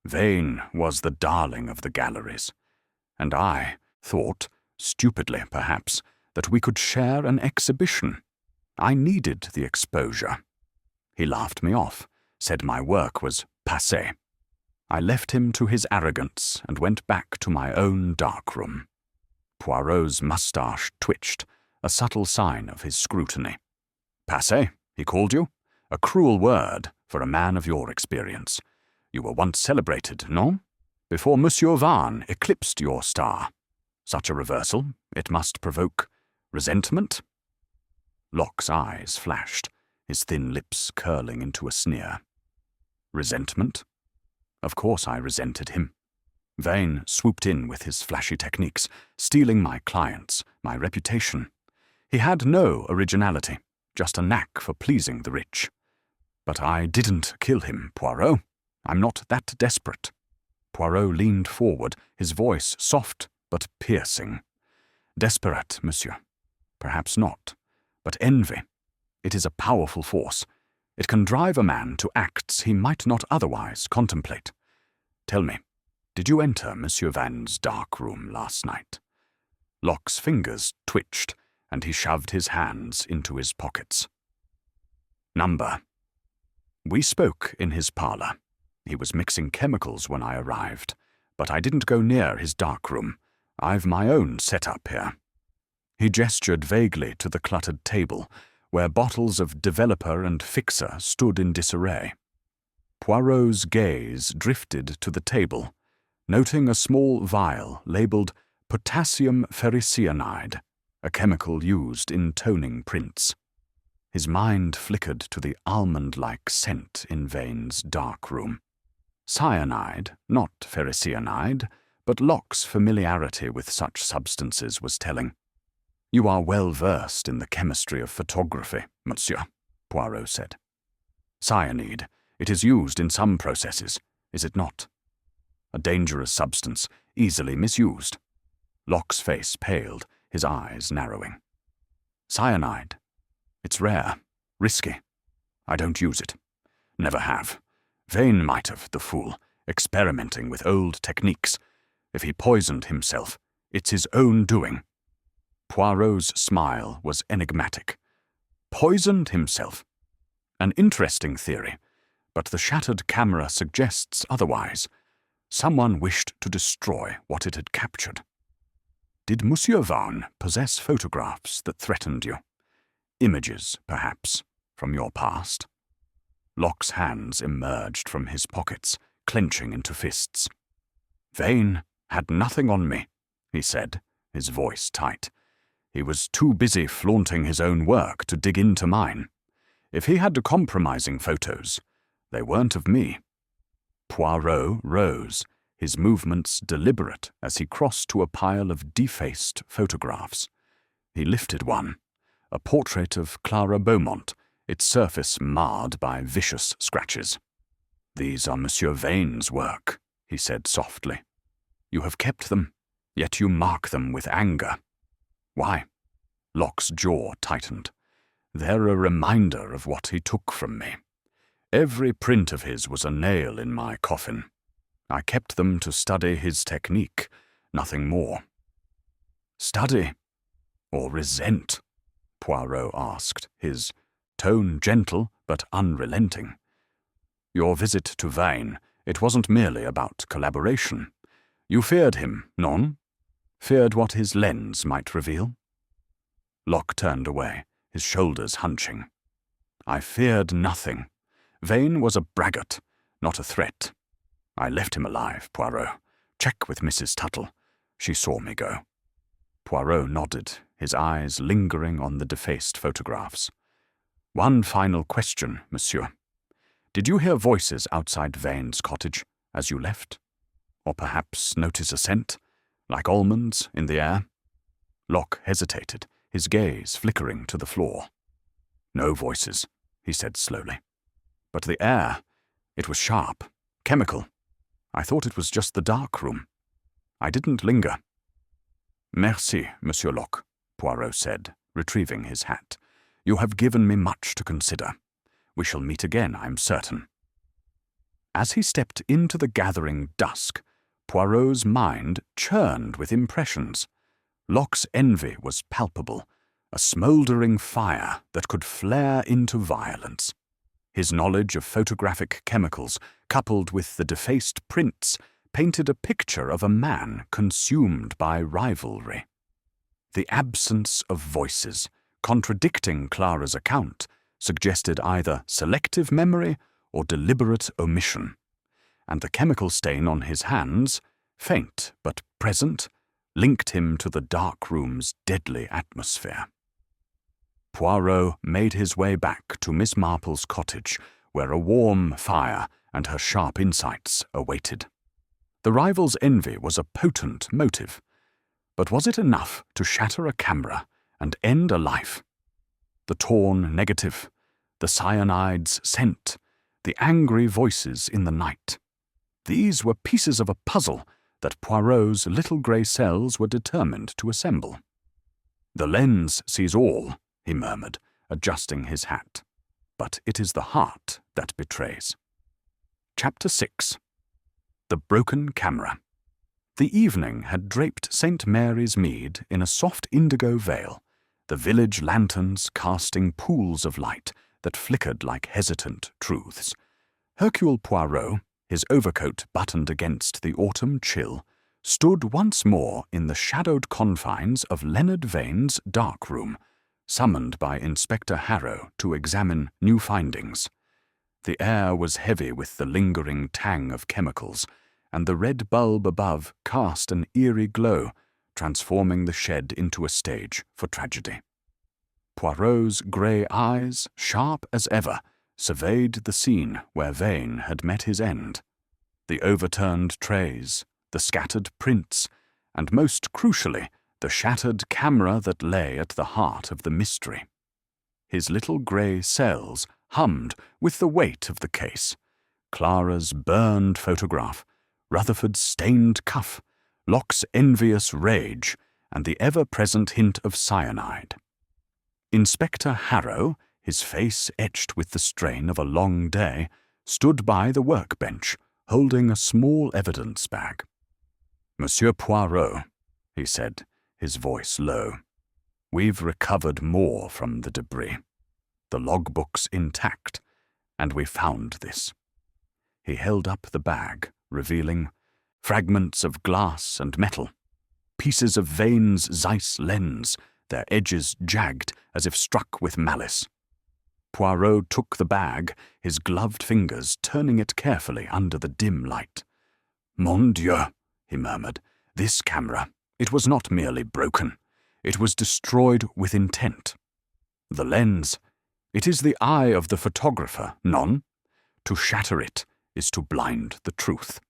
Vane was the darling of the galleries, and I thought, stupidly perhaps, that we could share an exhibition. I needed the exposure. He laughed me off, said my work was passé. I left him to his arrogance and went back to my own darkroom. Poirot's moustache twitched, a subtle sign of his scrutiny. Passé, he called you? A cruel word for a man of your experience. You were once celebrated, no? Before Monsieur Van eclipsed your star. Such a reversal, it must provoke resentment? Locke's eyes flashed, his thin lips curling into a sneer. Resentment? Of course I resented him. Vane swooped in with his flashy techniques, stealing my clients, my reputation. He had no originality, just a knack for pleasing the rich. But I didn't kill him, Poirot. I'm not that desperate. Poirot leaned forward, his voice soft but piercing. Desperate, monsieur. Perhaps not. But envy. It is a powerful force. It can drive a man to acts he might not otherwise contemplate. Tell me, did you enter Monsieur Van's darkroom last night? Locke's fingers twitched, and he shoved his hands into his pockets. Number. We spoke in his parlour. He was mixing chemicals when I arrived, but I didn't go near his darkroom. I've my own setup here. He gestured vaguely to the cluttered table, where bottles of developer and fixer stood in disarray. Poirot's gaze drifted to the table, noting a small vial labelled potassium ferricyanide, a chemical used in toning prints. His mind flickered to the almond-like scent in Vane's darkroom. Cyanide, not ferricyanide, but Locke's familiarity with such substances was telling. You are well versed in the chemistry of photography, monsieur, Poirot said. Cyanide, it is used in some processes, is it not? A dangerous substance, easily misused. Locke's face paled, his eyes narrowing. Cyanide. It's rare, risky. I don't use it. Never have. Vane might have, the fool, experimenting with old techniques. If he poisoned himself, it's his own doing. Poirot's smile was enigmatic. Poisoned himself? An interesting theory, but the shattered camera suggests otherwise. Someone wished to destroy what it had captured. Did Monsieur Van possess photographs that threatened you? Images, perhaps, from your past? Locke's hands emerged from his pockets, clenching into fists. Vane had nothing on me, he said, his voice tight. He was too busy flaunting his own work to dig into mine. If he had compromising photos, they weren't of me. Poirot rose, his movements deliberate as he crossed to a pile of defaced photographs. He lifted one, a portrait of Clara Beaumont, its surface marred by vicious scratches. "These are Monsieur Vane's work," he said softly. "You have kept them, yet you mark them with anger. Why?" Locke's jaw tightened. "They're a reminder of what he took from me. Every print of his was a nail in my coffin. I kept them to study his technique, nothing more." "Study? Or resent?" Poirot asked, his tone gentle but unrelenting. "Your visit to Vane, it wasn't merely about collaboration. You feared him, non? Feared what his lens might reveal?" Locke turned away, his shoulders hunching. "I feared nothing. Vane was a braggart, not a threat. I left him alive, Poirot. Check with Mrs. Tuttle. She saw me go." Poirot nodded, his eyes lingering on the defaced photographs. "One final question, monsieur. Did you hear voices outside Vane's cottage as you left? Or perhaps notice a scent, like almonds in the air?" Locke hesitated, his gaze flickering to the floor. "No voices," he said slowly. "But the air, it was sharp, chemical. I thought it was just the darkroom. I didn't linger." "Merci, Monsieur Locke," Poirot said, retrieving his hat. "You have given me much to consider. We shall meet again, I'm certain." As he stepped into the gathering dusk, Poirot's mind churned with impressions. Locke's envy was palpable, a smouldering fire that could flare into violence. His knowledge of photographic chemicals, coupled with the defaced prints, painted a picture of a man consumed by rivalry. The absence of voices, contradicting Clara's account, suggested either selective memory or deliberate omission, and the chemical stain on his hands, faint but present, linked him to the dark room's deadly atmosphere. Poirot made his way back to Miss Marple's cottage, where a warm fire and her sharp insights awaited. The rival's envy was a potent motive, but was it enough to shatter a camera and end a life? The torn negative, the cyanide's scent, the angry voices in the night. These were pieces of a puzzle that Poirot's little grey cells were determined to assemble. "The lens sees all," he murmured, adjusting his hat. "But it is the heart that betrays." Chapter 6. The Broken Camera. The evening had draped St. Mary's Mead in a soft indigo veil, the village lanterns casting pools of light that flickered like hesitant truths. Hercule Poirot, his overcoat buttoned against the autumn chill, stood once more in the shadowed confines of Leonard Vane's darkroom, summoned by Inspector Harrow to examine new findings. The air was heavy with the lingering tang of chemicals, and the red bulb above cast an eerie glow, transforming the shed into a stage for tragedy. Poirot's grey eyes, sharp as ever, surveyed the scene where Vane had met his end. The overturned trays, the scattered prints, and most crucially, the shattered camera that lay at the heart of the mystery. His little grey cells hummed with the weight of the case. Clara's burned photograph, Rutherford's stained cuff, Locke's envious rage, and the ever-present hint of cyanide. Inspector Harrow, his face etched with the strain of a long day, stood by the workbench, holding a small evidence bag. "Monsieur Poirot," he said, his voice low, "we've recovered more from the debris. The logbooks intact, and we found this." He held up the bag, revealing fragments of glass and metal, pieces of Vane's Zeiss lens, their edges jagged as if struck with malice. Poirot took the bag, his gloved fingers turning it carefully under the dim light. "Mon Dieu," he murmured, "this camera, it was not merely broken. It was destroyed with intent. The lens, it is the eye of the photographer, non? To shatter it is to blind the truth."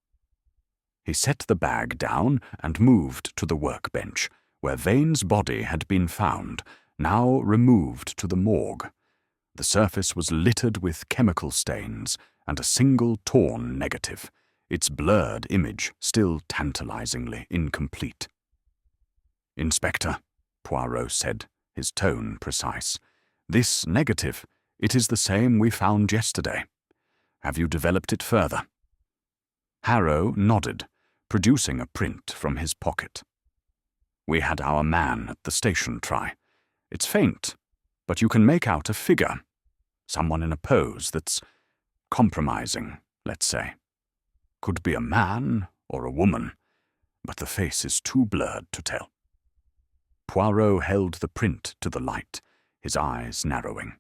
He set the bag down and moved to the workbench, where Vane's body had been found, now removed to the morgue. The surface was littered with chemical stains and a single torn negative, its blurred image still tantalizingly incomplete. "Inspector," Poirot said, his tone precise, "this negative, it is the same we found yesterday. Have you developed it further?" Harrow nodded, producing a print from his pocket. "We had our man at the station try. It's faint, but you can make out a figure. Someone in a pose that's compromising, let's say. Could be a man or a woman, but the face is too blurred to tell." Poirot held the print to the light, his eyes narrowing.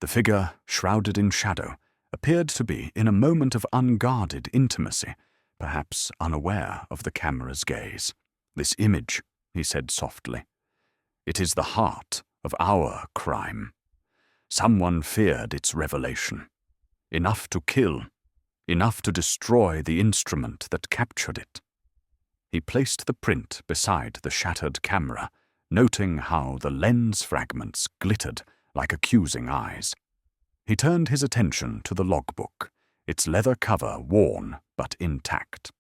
The figure, shrouded in shadow, appeared to be in a moment of unguarded intimacy, perhaps unaware of the camera's gaze. "This image," he said softly, "it is the heart of our crime. Someone feared its revelation. Enough to kill, enough to destroy the instrument that captured it." He placed the print beside the shattered camera, noting how the lens fragments glittered like accusing eyes. He turned his attention to the logbook, its leather cover worn but intact.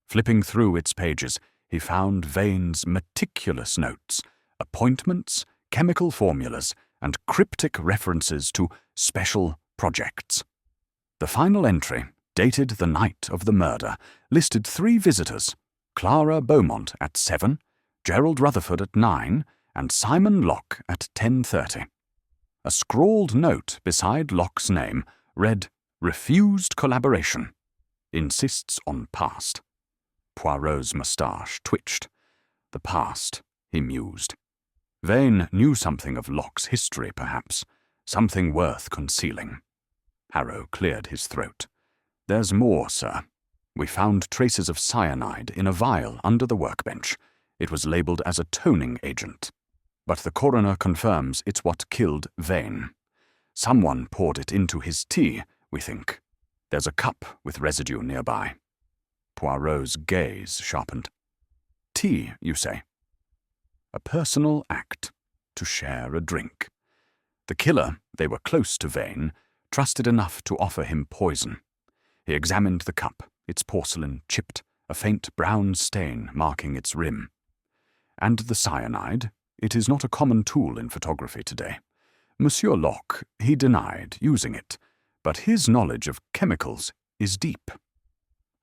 Flipping through its pages, he found Vane's meticulous notes, appointments, chemical formulas, and cryptic references to special projects. The final entry, dated the night of the murder, listed 3 visitors: Clara Beaumont at 7, Gerald Rutherford at 9, and Simon Locke at 10:30. A scrawled note beside Locke's name read, "Refused collaboration. Insists on past." Poirot's moustache twitched. The past, he mused. Vane knew something of Locke's history, perhaps, something worth concealing. Harrow cleared his throat. "There's more, sir. We found traces of cyanide in a vial under the workbench. It was labelled as a toning agent. But the coroner confirms it's what killed Vane. Someone poured it into his tea, we think. There's a cup with residue nearby." Poirot's gaze sharpened. "Tea, you say?" "A personal act, to share a drink. The killer, they were close to Vane, trusted enough to offer him poison. He examined the cup, its porcelain chipped, a faint brown stain marking its rim. And the cyanide, it is not a common tool in photography today. Monsieur Locke, he denied using it, but his knowledge of chemicals is deep."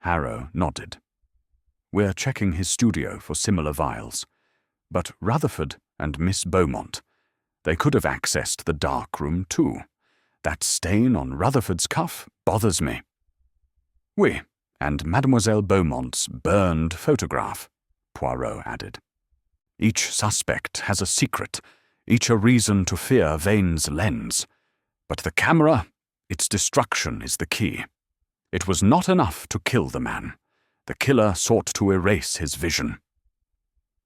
Harrow nodded. "We're checking his studio for similar vials. But Rutherford and Miss Beaumont, they could have accessed the darkroom too. That stain on Rutherford's cuff bothers me." "Oui, and Mademoiselle Beaumont's burned photograph," Poirot added. "Each suspect has a secret, each a reason to fear Vane's lens. But the camera, its destruction is the key. It was not enough to kill the man. The killer sought to erase his vision."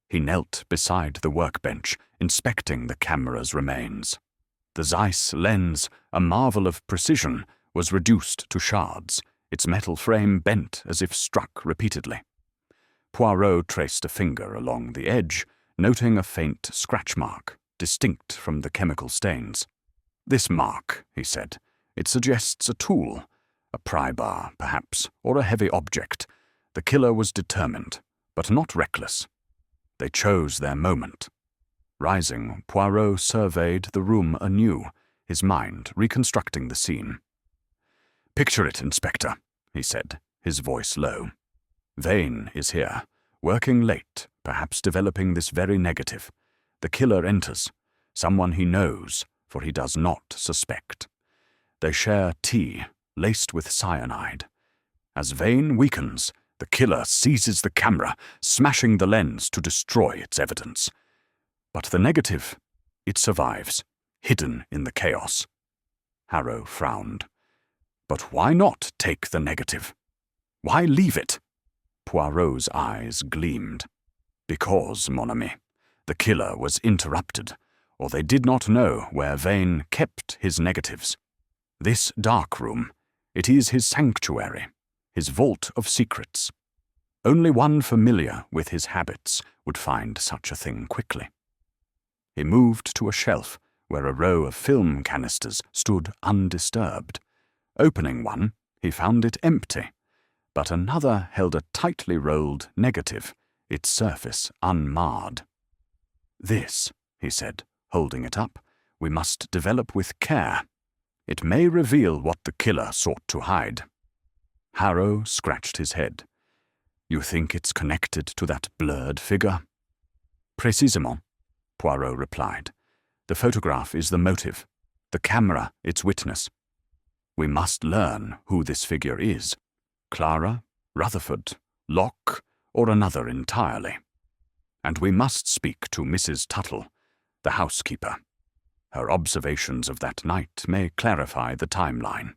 He knelt beside the workbench, inspecting the camera's remains. The Zeiss lens, a marvel of precision, was reduced to shards, its metal frame bent as if struck repeatedly. Poirot traced a finger along the edge, noting a faint scratch mark, distinct from the chemical stains. "This mark," he said, "it suggests a tool, a pry bar, perhaps, or a heavy object. The killer was determined, but not reckless. They chose their moment." Rising, Poirot surveyed the room anew, his mind reconstructing the scene. "Picture it, Inspector," he said, his voice low. "Vane is here, working late, perhaps developing this very negative. The killer enters, someone he knows, for he does not suspect. They share tea, laced with cyanide. As Vane weakens, the killer seizes the camera, smashing the lens to destroy its evidence. But the negative, it survives, hidden in the chaos." Harrow frowned. "But why not take the negative? Why leave it?" Poirot's eyes gleamed. "Because, mon ami, the killer was interrupted, or they did not know where Vane kept his negatives. This darkroom, it is his sanctuary, his vault of secrets. Only one familiar with his habits would find such a thing quickly. He moved to a shelf where a row of film canisters stood undisturbed. Opening one, he found it empty, but another held a tightly rolled negative, its surface unmarred. "This," he said, holding it up, "we must develop with care. It may reveal what the killer sought to hide." Harrow scratched his head. "You think it's connected to that blurred figure?" "Précisément," Poirot replied. "The photograph is the motive, the camera its witness. We must learn who this figure is. Clara, Rutherford, Locke, or another entirely. And we must speak to Mrs. Tuttle, the housekeeper. Her observations of that night may clarify the timeline."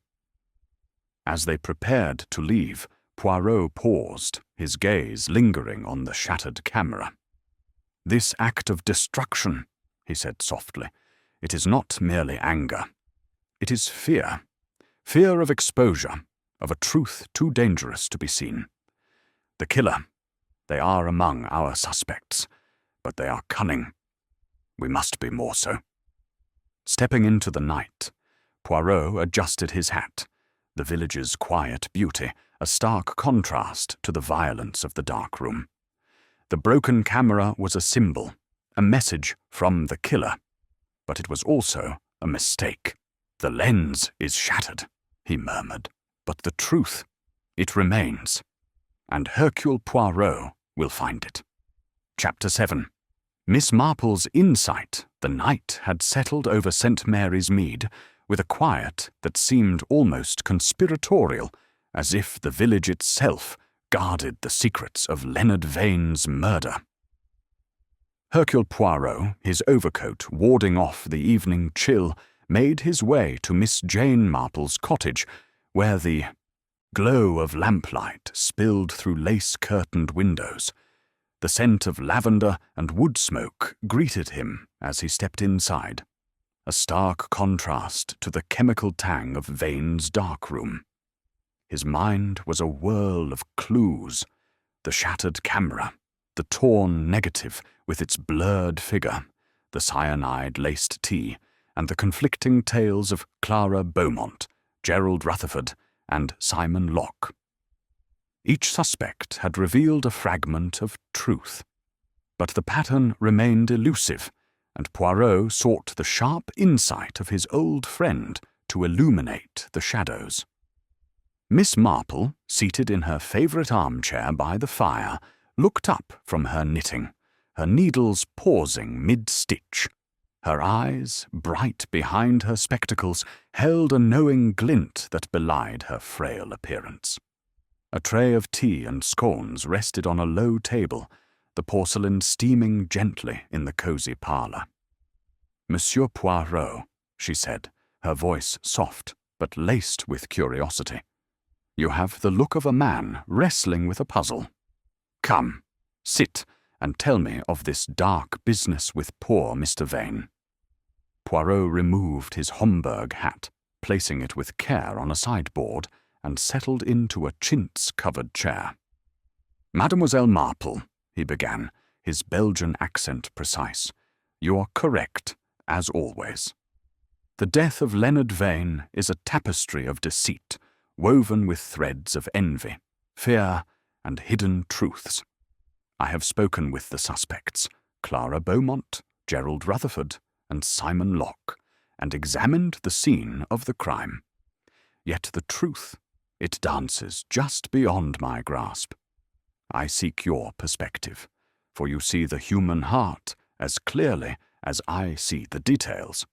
As they prepared to leave, Poirot paused, his gaze lingering on the shattered camera. "This act of destruction," he said softly, "it is not merely anger. It is fear. Fear of exposure, of a truth too dangerous to be seen. The killer, they are among our suspects, but they are cunning. We must be more so." Stepping into the night, Poirot adjusted his hat, the village's quiet beauty, a stark contrast to the violence of the darkroom. The broken camera was a symbol, a message from the killer, but it was also a mistake. "The lens is shattered," he murmured, "but the truth, it remains, and Hercule Poirot will find it." Chapter 7. Miss Marple's insight the night had settled over St. Mary's Mead with a quiet that seemed almost conspiratorial, as if the village itself guarded the secrets of Leonard Vane's murder. Hercule Poirot, his overcoat warding off the evening chill, made his way to Miss Jane Marple's cottage, where the glow of lamplight spilled through lace-curtained windows. The scent of lavender and wood smoke greeted him as he stepped inside, a stark contrast to the chemical tang of Vane's darkroom. His mind was a whirl of clues: the shattered camera, the torn negative with its blurred figure, the cyanide-laced tea, and the conflicting tales of Clara Beaumont, Gerald Rutherford, and Simon Locke. Each suspect had revealed a fragment of truth, but the pattern remained elusive, and Poirot sought the sharp insight of his old friend to illuminate the shadows. Miss Marple, seated in her favourite armchair by the fire, looked up from her knitting, her needles pausing mid-stitch. Her eyes, bright behind her spectacles, held a knowing glint that belied her frail appearance. A tray of tea and scones rested on a low table, the porcelain steaming gently in the cosy parlour. "Monsieur Poirot," she said, her voice soft but laced with curiosity, "you have the look of a man wrestling with a puzzle. Come, sit and tell me of this dark business with poor Mr. Vane." Poirot removed his Homburg hat, placing it with care on a sideboard, and settled into a chintz-covered chair. "Mademoiselle Marple," he began, his Belgian accent precise, "you are correct, as always. The death of Leonard Vane is a tapestry of deceit, woven with threads of envy, fear, and hidden truths. I have spoken with the suspects, Clara Beaumont, Gerald Rutherford, and Simon Locke, and examined the scene of the crime. Yet the truth, it dances just beyond my grasp. I seek your perspective, for you see the human heart as clearly as I see the details."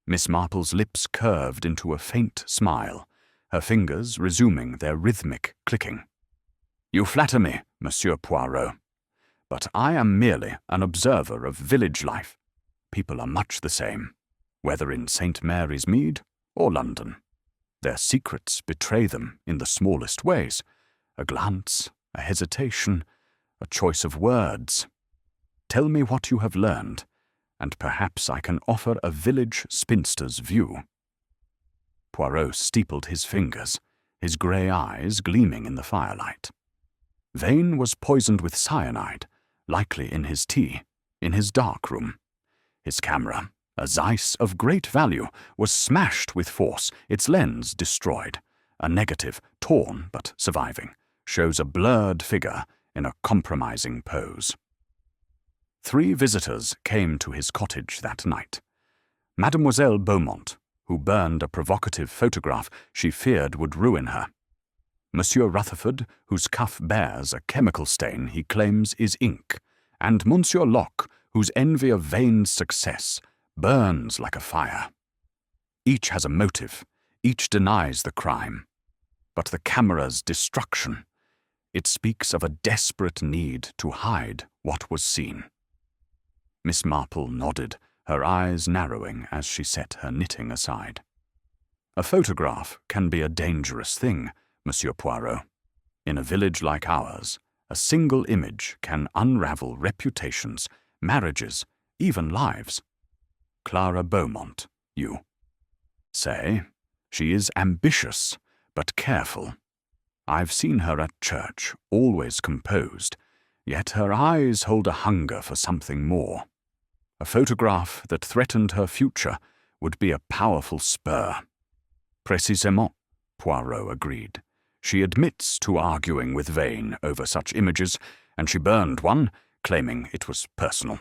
Miss Marple's lips curved into a faint smile, her fingers resuming their rhythmic clicking. "You flatter me, Monsieur Poirot, but I am merely an observer of village life. People are much the same, whether in St. Mary's Mead or London. Their secrets betray them in the smallest ways: a glance, a hesitation, a choice of words. Tell me what you have learned, and perhaps I can offer a village spinster's view." Poirot steepled his fingers, his grey eyes gleaming in the firelight. Vane was poisoned with cyanide, likely in his tea, in his darkroom. His camera, a Zeiss of great value, was smashed with force, its lens destroyed. A negative, torn but surviving, shows a blurred figure in a compromising pose. 3 visitors came to his cottage that night. Mademoiselle Beaumont, who burned a provocative photograph she feared would ruin her. Monsieur Rutherford, whose cuff bears a chemical stain he claims is ink, and Monsieur Locke, whose envy of Vane's success burns like a fire. Each has a motive, each denies the crime. But the camera's destruction, it speaks of a desperate need to hide what was seen. Miss Marple nodded, her eyes narrowing as she set her knitting aside. A photograph can be a dangerous thing, Monsieur Poirot. In a village like ours, a single image can unravel reputations, marriages, even lives. Clara Beaumont, you say, she is ambitious, but careful. I've seen her at church, always composed, yet her eyes hold a hunger for something more. A photograph that threatened her future would be a powerful spur. Précisément, Poirot agreed. She admits to arguing with Vane over such images, and she burned one, claiming it was personal.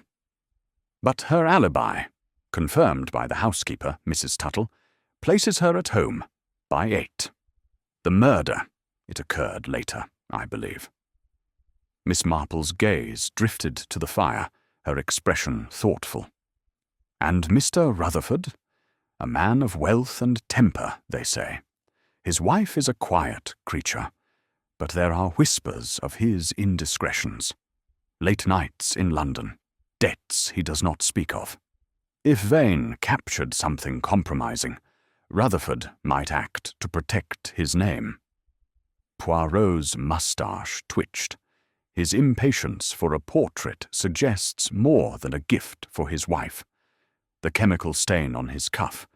But her alibi, confirmed by the housekeeper, Mrs. Tuttle, places her at home by 8. The murder, it occurred later, I believe. Miss Marple's gaze drifted to the fire, her expression thoughtful. And Mr. Rutherford? A man of wealth and temper, they say. His wife is a quiet creature, but there are whispers of his indiscretions. Late nights in London, debts he does not speak of. If Vane captured something compromising, Rutherford might act to protect his name. Poirot's moustache twitched. His impatience for a portrait suggests more than a gift for his wife. The chemical stain on his cuff.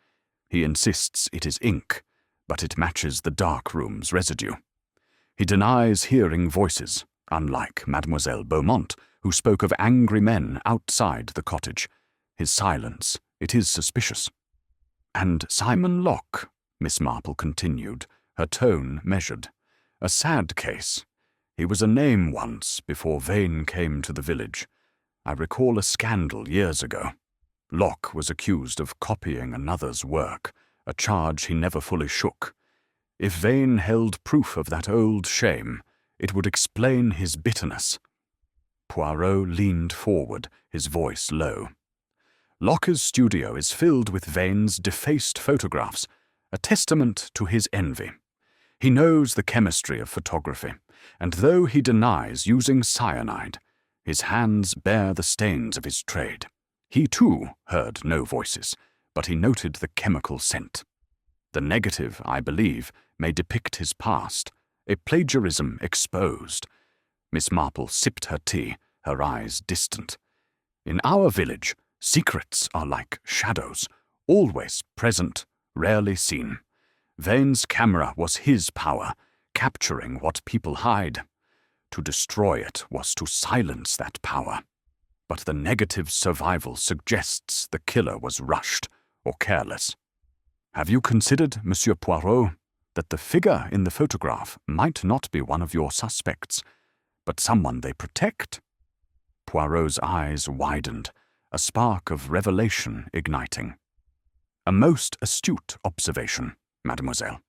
He insists it is ink, but it matches the darkroom's residue. He denies hearing voices, unlike Mademoiselle Beaumont, who spoke of angry men outside the cottage. His silence, it is suspicious. And Simon Locke, Miss Marple continued, her tone measured. A sad case. He was a name once before Vane came to the village. I recall a scandal years ago. Locke was accused of copying another's work, a charge he never fully shook. If Vane held proof of that old shame, it would explain his bitterness. Poirot leaned forward, his voice low. Locke's studio is filled with Vane's defaced photographs, a testament to his envy. He knows the chemistry of photography, and though he denies using cyanide, his hands bear the stains of his trade. He too heard no voices, but he noted the chemical scent. The negative, I believe, may depict his past, a plagiarism exposed. Miss Marple sipped her tea, her eyes distant. In our village, secrets are like shadows, always present, rarely seen. Vane's camera was his power, capturing what people hide. To destroy it was to silence that power. But the negative's survival suggests the killer was rushed or careless. Have you considered, Monsieur Poirot, that the figure in the photograph might not be one of your suspects, but someone they protect? Poirot's eyes widened, a spark of revelation igniting. A most astute observation, mademoiselle.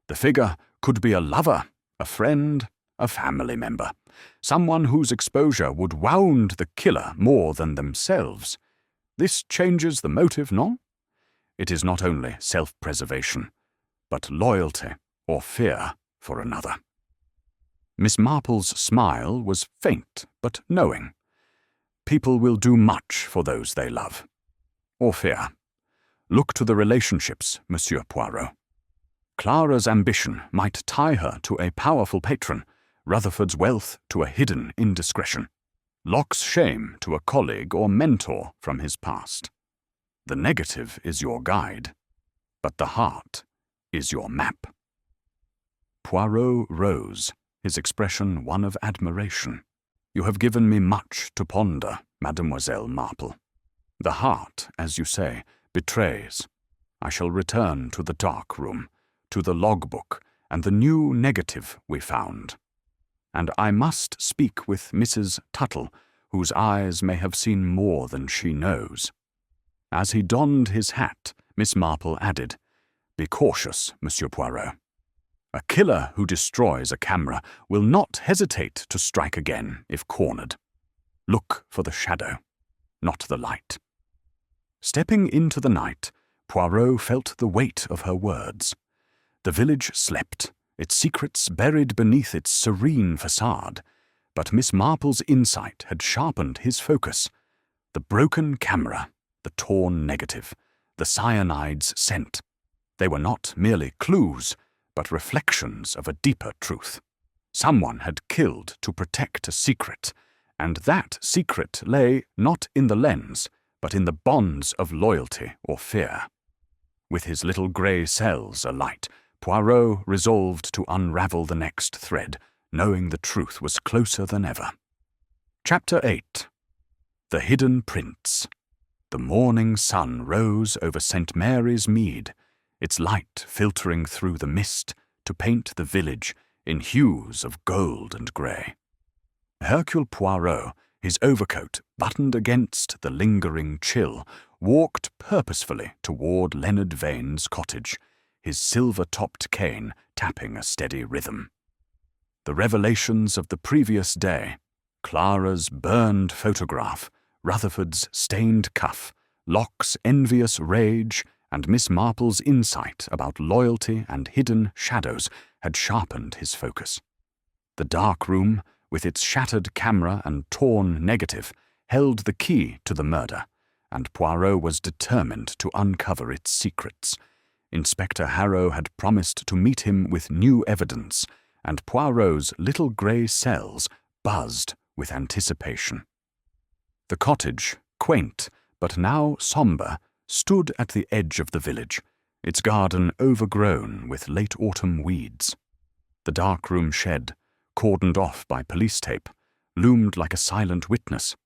The figure could be a lover, a friend, a family member, someone whose exposure would wound the killer more than themselves. This changes the motive, no? It is not only self-preservation, but loyalty or fear for another. Miss Marple's smile was faint but knowing. People will do much for those they love. Or fear. Look to the relationships, Monsieur Poirot. Clara's ambition might tie her to a powerful patron, Rutherford's wealth to a hidden indiscretion, Locke's shame to a colleague or mentor from his past. The negative is your guide, but the heart is your map. Poirot rose, his expression one of admiration. "You have given me much to ponder, Mademoiselle Marple. The heart, as you say, betrays. I shall return to the dark room, to the logbook, and the new negative we found. And I must speak with Mrs. Tuttle, whose eyes may have seen more than she knows." As he donned his hat, Miss Marple added, "Be cautious, Monsieur Poirot. A killer who destroys a camera will not hesitate to strike again if cornered. Look for the shadow, not the light." Stepping into the night, Poirot felt the weight of her words. The village slept, its secrets buried beneath its serene facade, but Miss Marple's insight had sharpened his focus. The broken camera, the torn negative, the cyanide's scent. They were not merely clues, but reflections of a deeper truth. Someone had killed to protect a secret, and that secret lay not in the lens, but in the bonds of loyalty or fear. With his little grey cells alight, Poirot resolved to unravel the next thread, knowing the truth was closer than ever. Chapter 8. The Hidden Prince. The morning sun rose over St. Mary's Mead, its light filtering through the mist to paint the village in hues of gold and grey. Hercule Poirot, his overcoat buttoned against the lingering chill, walked purposefully toward Leonard Vane's cottage, his silver-topped cane tapping a steady rhythm. The revelations of the previous day, Clara's burned photograph, Rutherford's stained cuff, Locke's envious rage, and Miss Marple's insight about loyalty and hidden shadows had sharpened his focus. The dark room, with its shattered camera and torn negative, held the key to the murder, and Poirot was determined to uncover its secrets. Inspector Harrow had promised to meet him with new evidence, and Poirot's little grey cells buzzed with anticipation. The cottage, quaint but now sombre, stood at the edge of the village, its garden overgrown with late autumn weeds. The darkroom shed, cordoned off by police tape, loomed like a silent witness.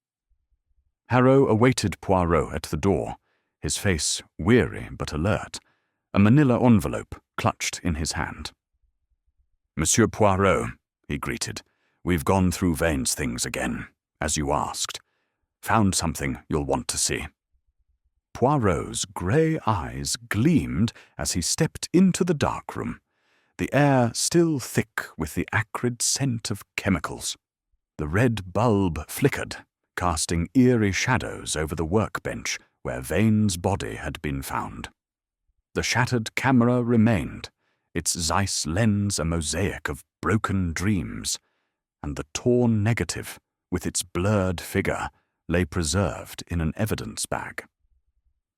Harrow awaited Poirot at the door, his face weary but alert, a manila envelope clutched in his hand. "Monsieur Poirot," he greeted, "we've gone through Vane's things again, as you asked. Found something you'll want to see." Poirot's grey eyes gleamed as he stepped into the darkroom, the air still thick with the acrid scent of chemicals. The red bulb flickered, casting eerie shadows over the workbench where Vane's body had been found. The shattered camera remained, its Zeiss lens a mosaic of broken dreams, and the torn negative, with its blurred figure, lay preserved in an evidence bag.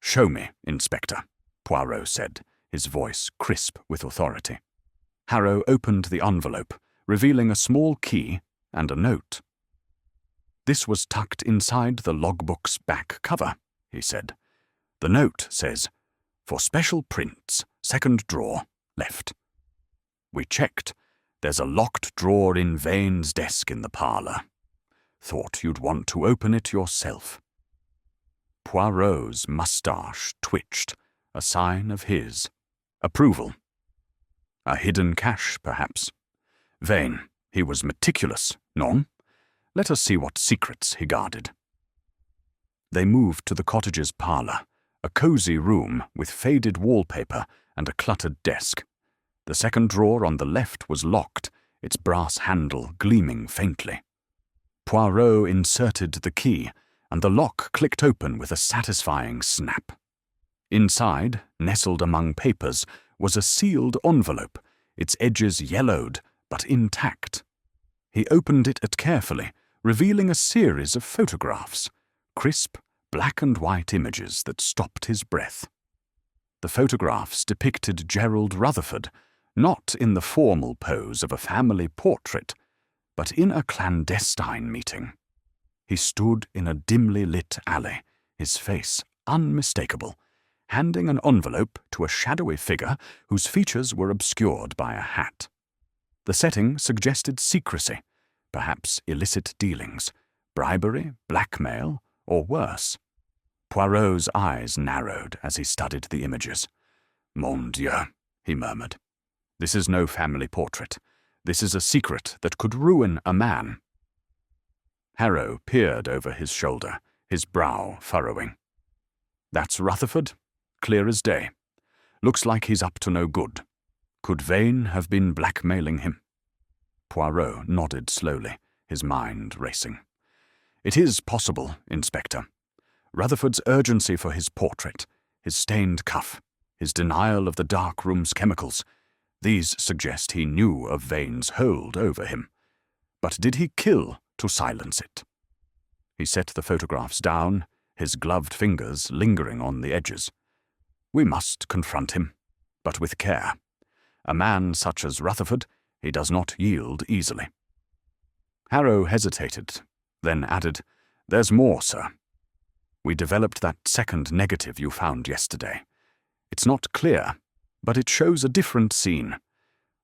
"Show me, Inspector," Poirot said, his voice crisp with authority. Harrow opened the envelope, revealing a small key and a note. "This was tucked inside the logbook's back cover," he said. "The note says, 'For special prints, second drawer, left.' We checked. There's a locked drawer in Vane's desk in the parlour. Thought you'd want to open it yourself." Poirot's moustache twitched, a sign of his approval. A hidden cache, perhaps. Vane, he was meticulous, non? Let us see what secrets he guarded. They moved to the cottage's parlour, a cosy room with faded wallpaper and a cluttered desk. The second drawer on the left was locked, its brass handle gleaming faintly. Poirot inserted the key, and the lock clicked open with a satisfying snap. Inside, nestled among papers, was a sealed envelope, its edges yellowed but intact. He opened it carefully, revealing a series of photographs, crisp, black and white images that stopped his breath. The photographs depicted Gerald Rutherford, not in the formal pose of a family portrait, but in a clandestine meeting. He stood in a dimly lit alley, his face unmistakable, handing an envelope to a shadowy figure whose features were obscured by a hat. The setting suggested secrecy, perhaps illicit dealings, bribery, blackmail, or worse. Poirot's eyes narrowed as he studied the images. "Mon Dieu," he murmured. "This is no family portrait. This is a secret that could ruin a man." Harrow peered over his shoulder, his brow furrowing. "That's Rutherford, clear as day. Looks like he's up to no good. Could Vane have been blackmailing him?" Poirot nodded slowly, his mind racing. "It is possible, Inspector. Rutherford's urgency for his portrait, his stained cuff, his denial of the Darkroom's chemicals, these suggest he knew of Vane's hold over him. But did he kill to silence it?" He set the photographs down, his gloved fingers lingering on the edges. "We must confront him, but with care. A man such as Rutherford, he does not yield easily." Harrow hesitated, then added, "There's more, sir. We developed that second negative you found yesterday. It's not clear, but it shows a different scene.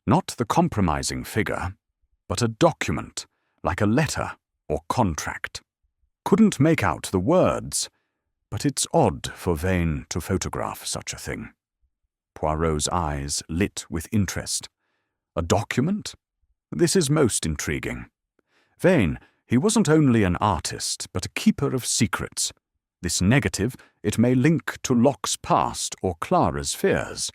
Not the compromising figure, but a document, like a letter or contract. Couldn't make out the words, but it's odd for Vane to photograph such a thing." Poirot's eyes lit with interest. "A document? This is most intriguing. Vane, he wasn't only an artist, but a keeper of secrets. This negative, it may link to Locke's past or Clara's fears.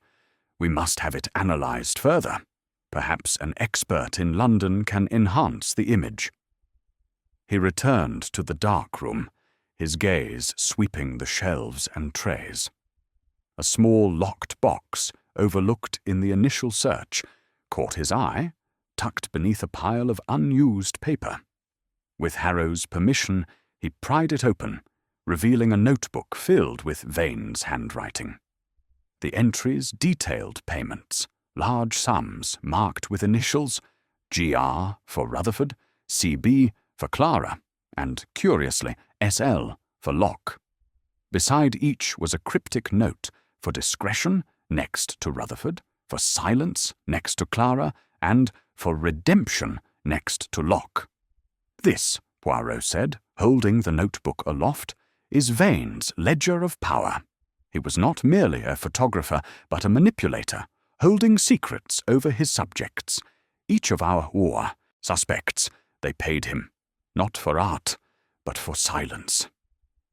We must have it analysed further. Perhaps an expert in London can enhance the image." He returned to the darkroom, his gaze sweeping the shelves and trays. A small locked box, overlooked in the initial search, caught his eye, tucked beneath a pile of unused paper. With Harrow's permission, he pried it open, revealing a notebook filled with Vane's handwriting. The entries detailed payments, large sums marked with initials, GR for Rutherford, CB for Clara, and, curiously, SL for Locke. Beside each was a cryptic note for discretion next to Rutherford, for silence next to Clara, and for redemption next to Locke. "This," Poirot said, holding the notebook aloft, "is Vane's ledger of power. He was not merely a photographer, but a manipulator, holding secrets over his subjects. Each of our suspects, they paid him, not for art, but for silence."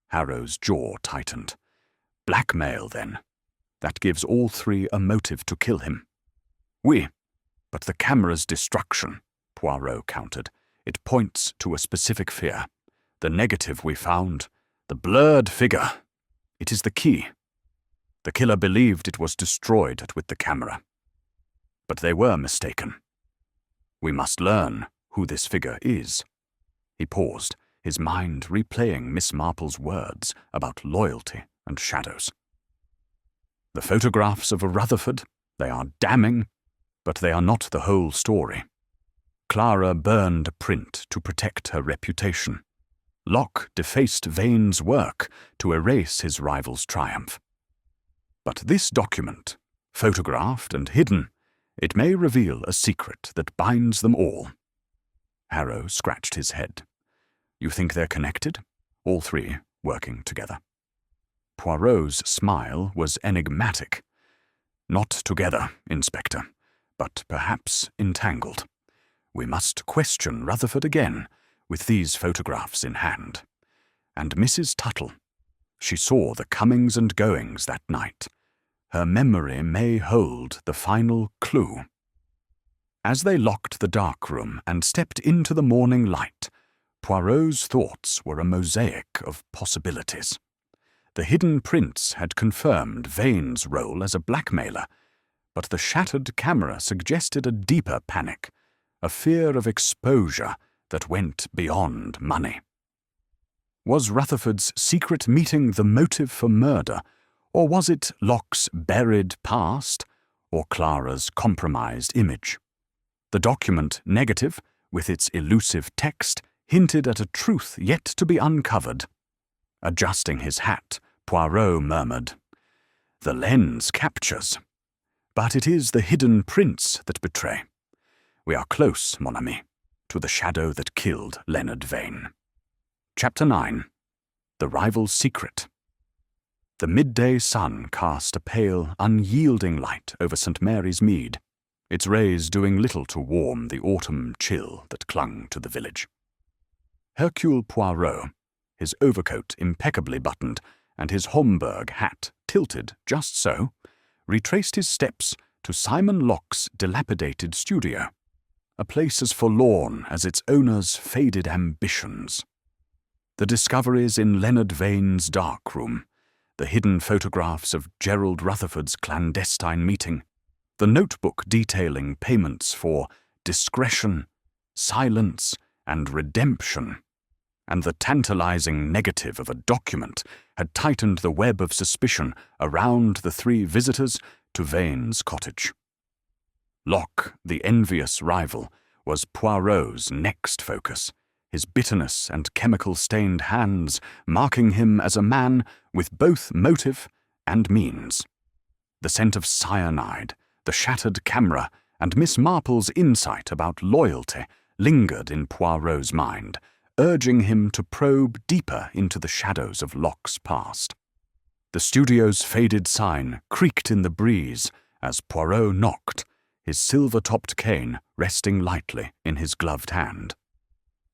Harrow's jaw tightened. "Blackmail, then. That gives all three a motive to kill him." "Oui, but the camera's destruction," Poirot countered. "It points to a specific fear. The negative we found, the blurred figure, it is the key. The killer believed it was destroyed with the camera. But they were mistaken. We must learn who this figure is." He paused, his mind replaying Miss Marple's words about loyalty and shadows. "The photographs of a Rutherford, they are damning, but they are not the whole story. Clara burned a print to protect her reputation. Locke defaced Vane's work to erase his rival's triumph. But this document, photographed and hidden, it may reveal a secret that binds them all." Harrow scratched his head. "You think they're connected? All three working together?" Poirot's smile was enigmatic. "Not together, Inspector, but perhaps entangled. We must question Rutherford again, with these photographs in hand. And Mrs. Tuttle, she saw the comings and goings that night. Her memory may hold the final clue." As they locked the darkroom and stepped into the morning light, Poirot's thoughts were a mosaic of possibilities. The hidden prints had confirmed Vane's role as a blackmailer, but the shattered camera suggested a deeper panic, a fear of exposure that went beyond money. Was Rutherford's secret meeting the motive for murder, or was it Locke's buried past, or Clara's compromised image? The document negative, with its elusive text, hinted at a truth yet to be uncovered. Adjusting his hat, Poirot murmured, "The lens captures, but it is the hidden prints that betray. We are close, mon ami, to the shadow that killed Leonard Vane. Chapter 9. The Rival's Secret. The midday sun cast a pale, unyielding light over St. Mary's Mead, its rays doing little to warm the autumn chill that clung to the village. Hercule Poirot, his overcoat impeccably buttoned and his Homburg hat tilted just so, retraced his steps to Simon Locke's dilapidated studio, a place as forlorn as its owner's faded ambitions. The discoveries in Leonard Vane's darkroom, the hidden photographs of Gerald Rutherford's clandestine meeting, the notebook detailing payments for discretion, silence, and redemption, and the tantalizing negative of a document had tightened the web of suspicion around the three visitors to Vane's cottage. Locke, the envious rival, was Poirot's next focus, his bitterness and chemical-stained hands marking him as a man with both motive and means. The scent of cyanide, the shattered camera, and Miss Marple's insight about loyalty lingered in Poirot's mind, urging him to probe deeper into the shadows of Locke's past. The studio's faded sign creaked in the breeze as Poirot knocked, his silver-topped cane resting lightly in his gloved hand.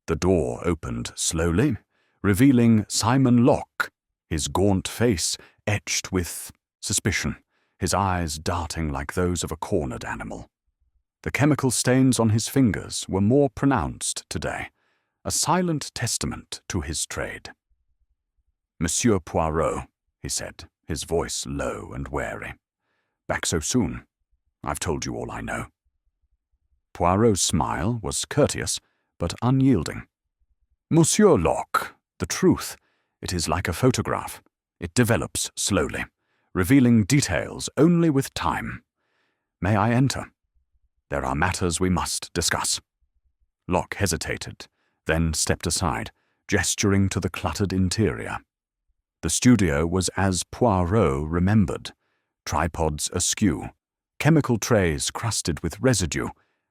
The door opened slowly, revealing Simon Locke, his gaunt face etched with suspicion, his eyes darting like those of a cornered animal. The chemical stains on his fingers were more pronounced today, a silent testament to his trade. "Monsieur Poirot," he said, his voice low and wary. "Back so soon? I've told you all I know." Poirot's smile was courteous, but unyielding. "Monsieur Locke, the truth, it is like a photograph. It develops slowly, revealing details only with time. May I enter? There are matters we must discuss." Locke hesitated, then stepped aside, gesturing to the cluttered interior. The studio was as Poirot remembered, tripods askew, chemical trays crusted with residue,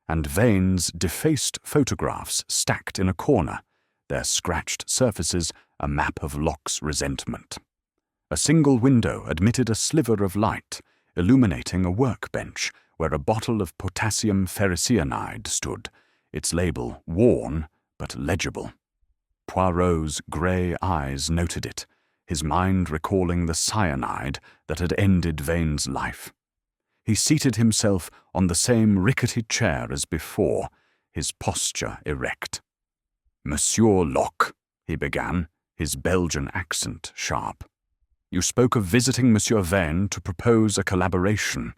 and Vane's defaced photographs stacked in a corner, their scratched surfaces a map of Locke's resentment. A single window admitted a sliver of light, illuminating a workbench where a bottle of potassium ferricyanide stood, its label worn but legible. Poirot's grey eyes noted it, his mind recalling the cyanide that had ended Vane's life. He seated himself on the same rickety chair as before, his posture erect. "Monsieur Locke," he began, his Belgian accent sharp. "You spoke of visiting Monsieur Vane to propose a collaboration,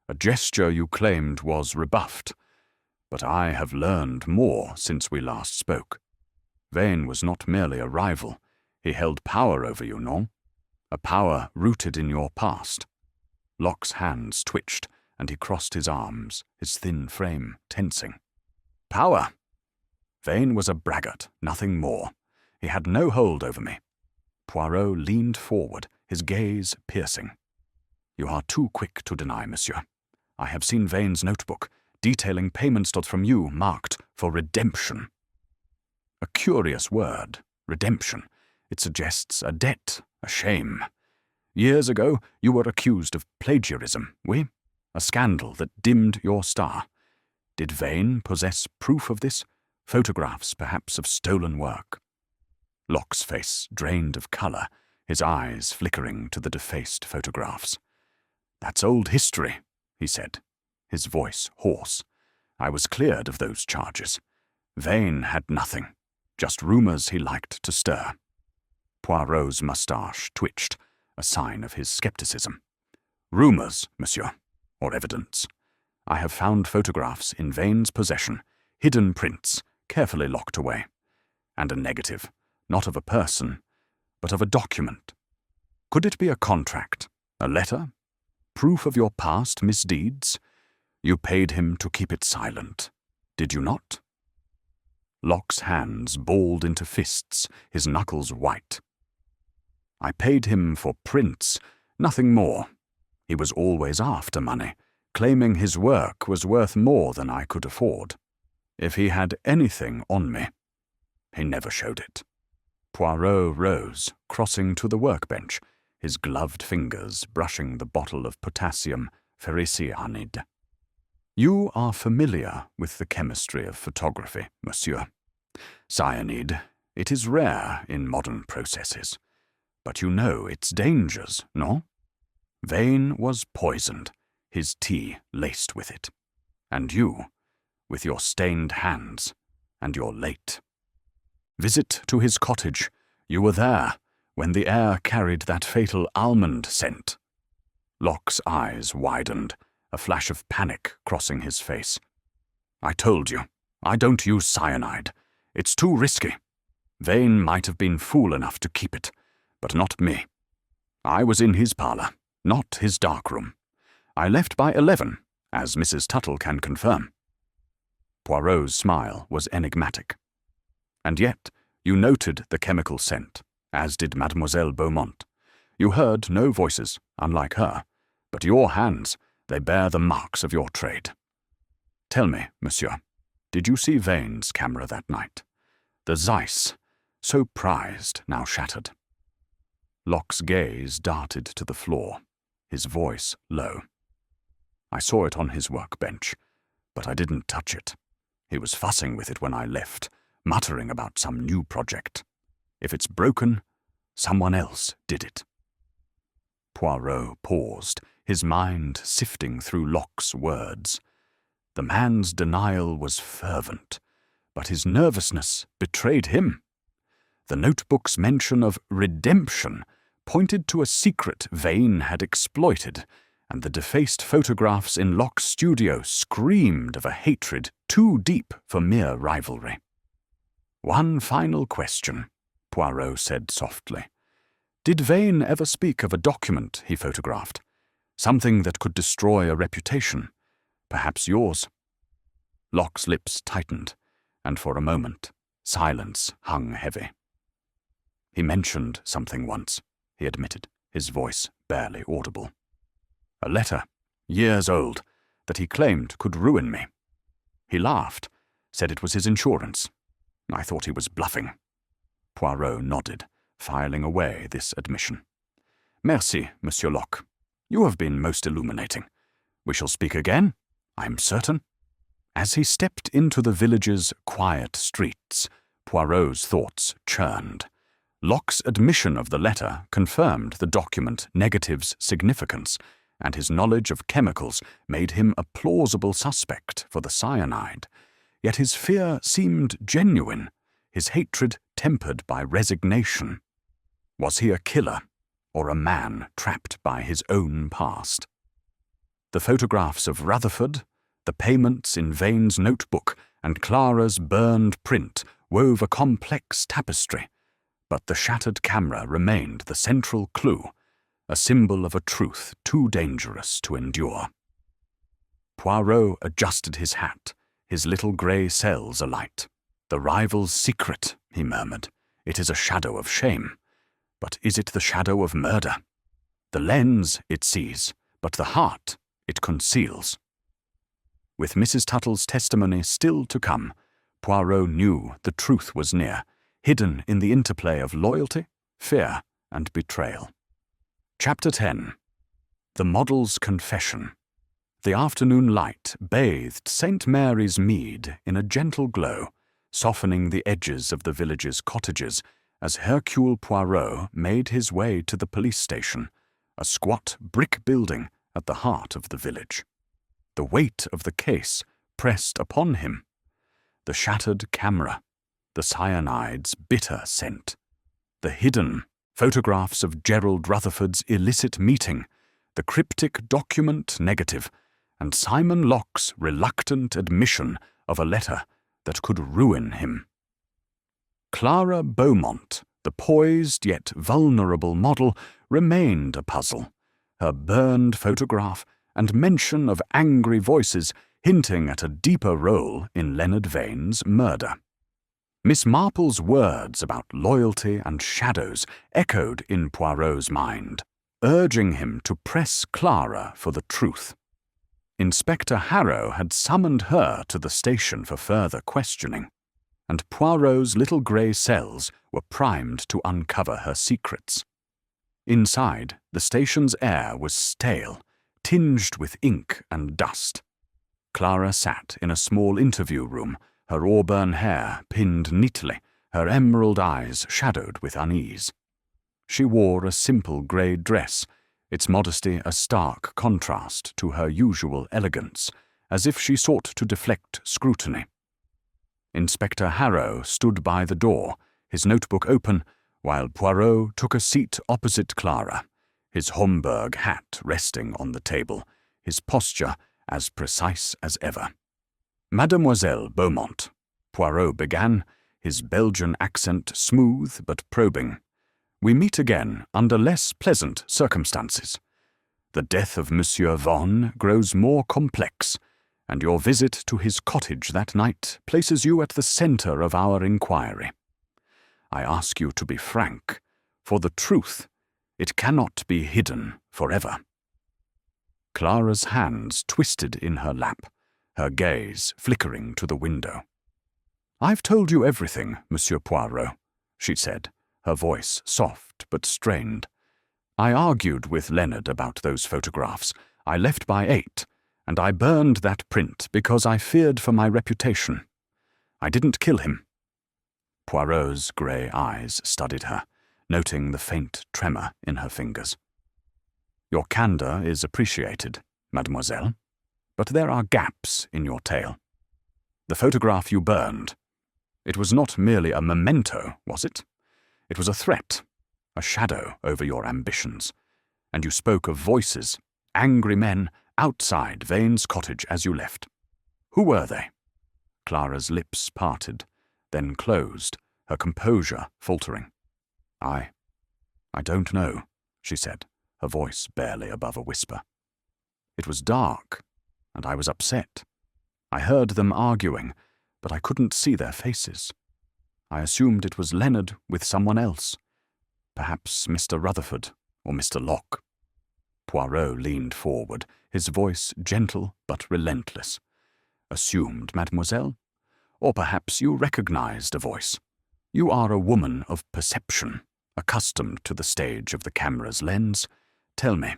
a gesture you claimed was rebuffed. But I have learned more since we last spoke. Vane was not merely a rival. He held power over you, non? A power rooted in your past." Locke's hands twitched, and he crossed his arms, his thin frame tensing. "Power? Vane was a braggart, nothing more. He had no hold over me." Poirot leaned forward, his gaze piercing. "You are too quick to deny, monsieur. I have seen Vane's notebook, detailing payments from you marked for redemption." A curious word, redemption. It suggests a debt, a shame. Years ago, you were accused of plagiarism, oui? A scandal that dimmed your star. Did Vane possess proof of this? Photographs, perhaps, of stolen work? Locke's face drained of colour, his eyes flickering to the defaced photographs. "That's old history," he said, his voice hoarse. "I was cleared of those charges. Vane had nothing, just rumours he liked to stir." Poirot's moustache twitched, a sign of his scepticism. "Rumours, monsieur, or evidence. I have found photographs in Vane's possession, hidden prints, carefully locked away, and a negative, not of a person, but of a document. Could it be a contract, a letter, proof of your past misdeeds? You paid him to keep it silent, did you not?" Locke's hands balled into fists, his knuckles white. "I paid him for prints, nothing more. He was always after money, claiming his work was worth more than I could afford. If he had anything on me, he never showed it. Poirot rose, crossing to the workbench, his gloved fingers brushing the bottle of potassium ferricyanide. You are familiar with the chemistry of photography, monsieur. Cyanide, it is rare in modern processes, but you know its dangers, no? Vane was poisoned, his tea laced with it. And you, with your stained hands, and your late visit to his cottage, you were there when the air carried that fatal almond scent. Locke's eyes widened, a flash of panic crossing his face. I told you, I don't use cyanide. It's too risky. Vane might have been fool enough to keep it, but not me. I was in his parlour, not his darkroom. I left by 11, as Mrs. Tuttle can confirm. Poirot's smile was enigmatic. And yet, you noted the chemical scent, as did Mademoiselle Beaumont. You heard no voices, unlike her, but your hands, they bear the marks of your trade. Tell me, monsieur, did you see Vane's camera that night? The Zeiss, so prized, now shattered. Locke's gaze darted to the floor, his voice low. I saw it on his workbench, but I didn't touch it. He was fussing with it when I left, muttering about some new project. If it's broken, someone else did it. Poirot paused, his mind sifting through Locke's words. The man's denial was fervent, but his nervousness betrayed him. The notebook's mention of redemption pointed to a secret Vane had exploited, and the defaced photographs in Locke's studio screamed of a hatred too deep for mere rivalry. One final question, Poirot said softly. Did Vane ever speak of a document he photographed? Something that could destroy a reputation? Perhaps yours? Locke's lips tightened, and for a moment, silence hung heavy. He mentioned something once, he admitted, his voice barely audible. A letter, years old, that he claimed could ruin me. He laughed, said it was his insurance. I thought he was bluffing. Poirot nodded, filing away this admission. Merci, Monsieur Locke. You have been most illuminating. We shall speak again, I'm certain. As he stepped into the village's quiet streets, Poirot's thoughts churned. Locke's admission of the letter confirmed the document negative's significance, and his knowledge of chemicals made him a plausible suspect for the cyanide. Yet his fear seemed genuine, his hatred tempered by resignation. Was he a killer, or a man trapped by his own past? The photographs of Rutherford, the payments in Vane's notebook, and Clara's burned print wove a complex tapestry, but the shattered camera remained the central clue, a symbol of a truth too dangerous to endure. Poirot adjusted his hat, his little grey cells alight. The rival's secret, he murmured. It is a shadow of shame. But is it the shadow of murder? The lens it sees, but the heart it conceals. With Mrs. Tuttle's testimony still to come, Poirot knew the truth was near, hidden in the interplay of loyalty, fear, and betrayal. Chapter 10. The Model's Confession. The afternoon light bathed St. Mary's Mead in a gentle glow, softening the edges of the village's cottages as Hercule Poirot made his way to the police station, a squat brick building at the heart of the village. The weight of the case pressed upon him. The shattered camera, the cyanide's bitter scent, the hidden photographs of Gerald Rutherford's illicit meeting, the cryptic document negative, and Simon Locke's reluctant admission of a letter that could ruin him. Clara Beaumont, the poised yet vulnerable model, remained a puzzle, her burned photograph and mention of angry voices hinting at a deeper role in Leonard Vane's murder. Miss Marple's words about loyalty and shadows echoed in Poirot's mind, urging him to press Clara for the truth. Inspector Harrow had summoned her to the station for further questioning, and Poirot's little grey cells were primed to uncover her secrets. Inside, the station's air was stale, tinged with ink and dust. Clara sat in a small interview room, her auburn hair pinned neatly, her emerald eyes shadowed with unease. She wore a simple grey dress, its modesty a stark contrast to her usual elegance, as if she sought to deflect scrutiny. Inspector Harrow stood by the door, his notebook open, while Poirot took a seat opposite Clara, his Homburg hat resting on the table, his posture as precise as ever. "Mademoiselle Beaumont," Poirot began, his Belgian accent smooth but probing, "we meet again under less pleasant circumstances. The death of Monsieur Vaughan grows more complex, and your visit to his cottage that night places you at the centre of our inquiry. I ask you to be frank, for the truth, it cannot be hidden forever." Clara's hands twisted in her lap, her gaze flickering to the window. "I've told you everything, Monsieur Poirot," she said, her voice soft but strained. "I argued with Leonard about those photographs. I left by 8, and I burned that print because I feared for my reputation. I didn't kill him." Poirot's grey eyes studied her, noting the faint tremor in her fingers. "Your candour is appreciated, mademoiselle, but there are gaps in your tale. The photograph you burned, it was not merely a memento, was it? It was a threat, a shadow over your ambitions, and you spoke of voices, angry men, outside Vane's cottage as you left. Who were they?" Clara's lips parted, then closed, her composure faltering. I don't know," she said, her voice barely above a whisper. "It was dark, and I was upset. I heard them arguing, but I couldn't see their faces. I assumed it was Leonard with someone else, perhaps Mr. Rutherford or Mr. Locke." Poirot leaned forward, his voice gentle but relentless. "Assumed, mademoiselle? Or perhaps you recognized a voice. You are a woman of perception, accustomed to the stage of the camera's lens. Tell me,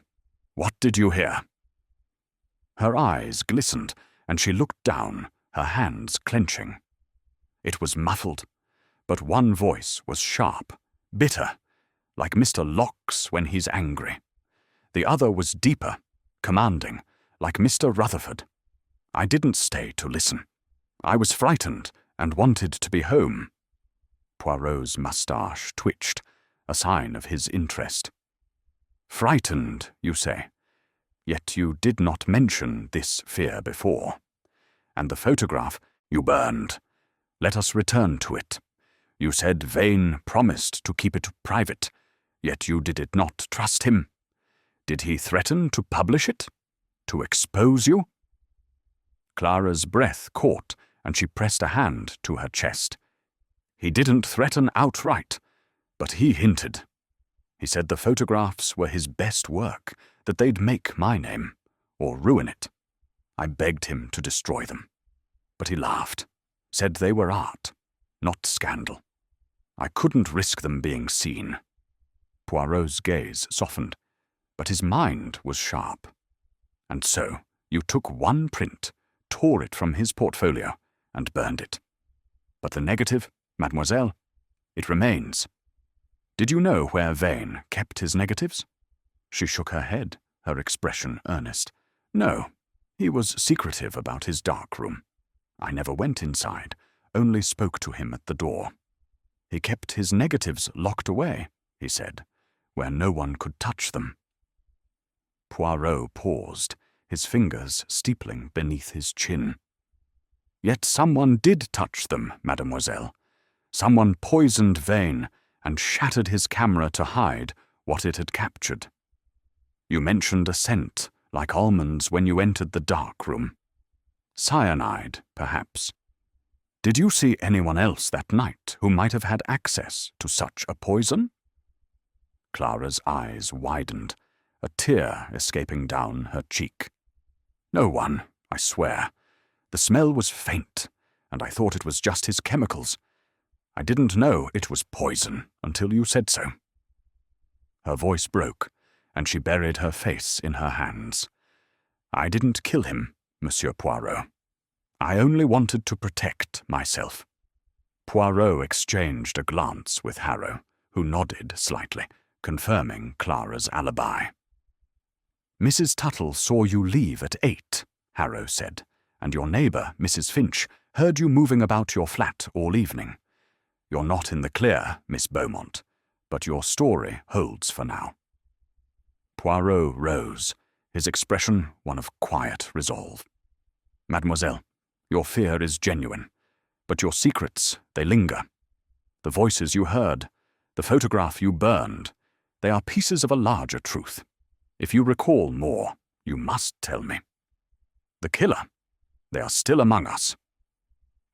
what did you hear?" Her eyes glistened, and she looked down, her hands clenching. It was muffled, but one voice was sharp, bitter, like Mr. Locke's when he's angry. The other was deeper, commanding, like Mr. Rutherford. I didn't stay to listen. I was frightened and wanted to be home. Poirot's moustache twitched, a sign of his interest. "Frightened, you say? Yet you did not mention this fear before. And the photograph you burned. Let us return to it. You said Vane promised to keep it private, yet you did not trust him. Did he threaten to publish it? To expose you?" Clara's breath caught, and she pressed a hand to her chest. "He didn't threaten outright, but he hinted. He said the photographs were his best work, that they'd make my name, or ruin it. I begged him to destroy them, but he laughed, said they were art, not scandal. I couldn't risk them being seen." Poirot's gaze softened, but his mind was sharp. "And so you took one print, tore it from his portfolio, and burned it. But the negative, mademoiselle, it remains. Did you know where Vane kept his negatives?" She shook her head, her expression earnest. "No, he was secretive about his darkroom. I never went inside, only spoke to him at the door. He kept his negatives locked away, he said, where no one could touch them." Poirot paused, his fingers steepling beneath his chin. "Yet someone did touch them, mademoiselle. Someone poisoned Vane and shattered his camera to hide what it had captured. You mentioned a scent, like almonds when you entered the darkroom. Cyanide, perhaps. Did you see anyone else that night who might have had access to such a poison?" Clara's eyes widened, a tear escaping down her cheek. No one, I swear. The smell was faint, and I thought it was just his chemicals. I didn't know it was poison until you said so." Her voice broke, and she buried her face in her hands. "I didn't kill him, Monsieur Poirot. I only wanted to protect myself." Poirot exchanged a glance with Harrow, who nodded slightly, confirming Clara's alibi. "Mrs. Tuttle saw you leave at 8, Harrow said, "and your neighbour, Mrs. Finch, heard you moving about your flat all evening. You're not in the clear, Miss Beaumont, but your story holds for now." Poirot rose, his expression one of quiet resolve. "Mademoiselle, your fear is genuine, but your secrets, they linger. The voices you heard, the photograph you burned, they are pieces of a larger truth. If you recall more, you must tell me. The killer, they are still among us."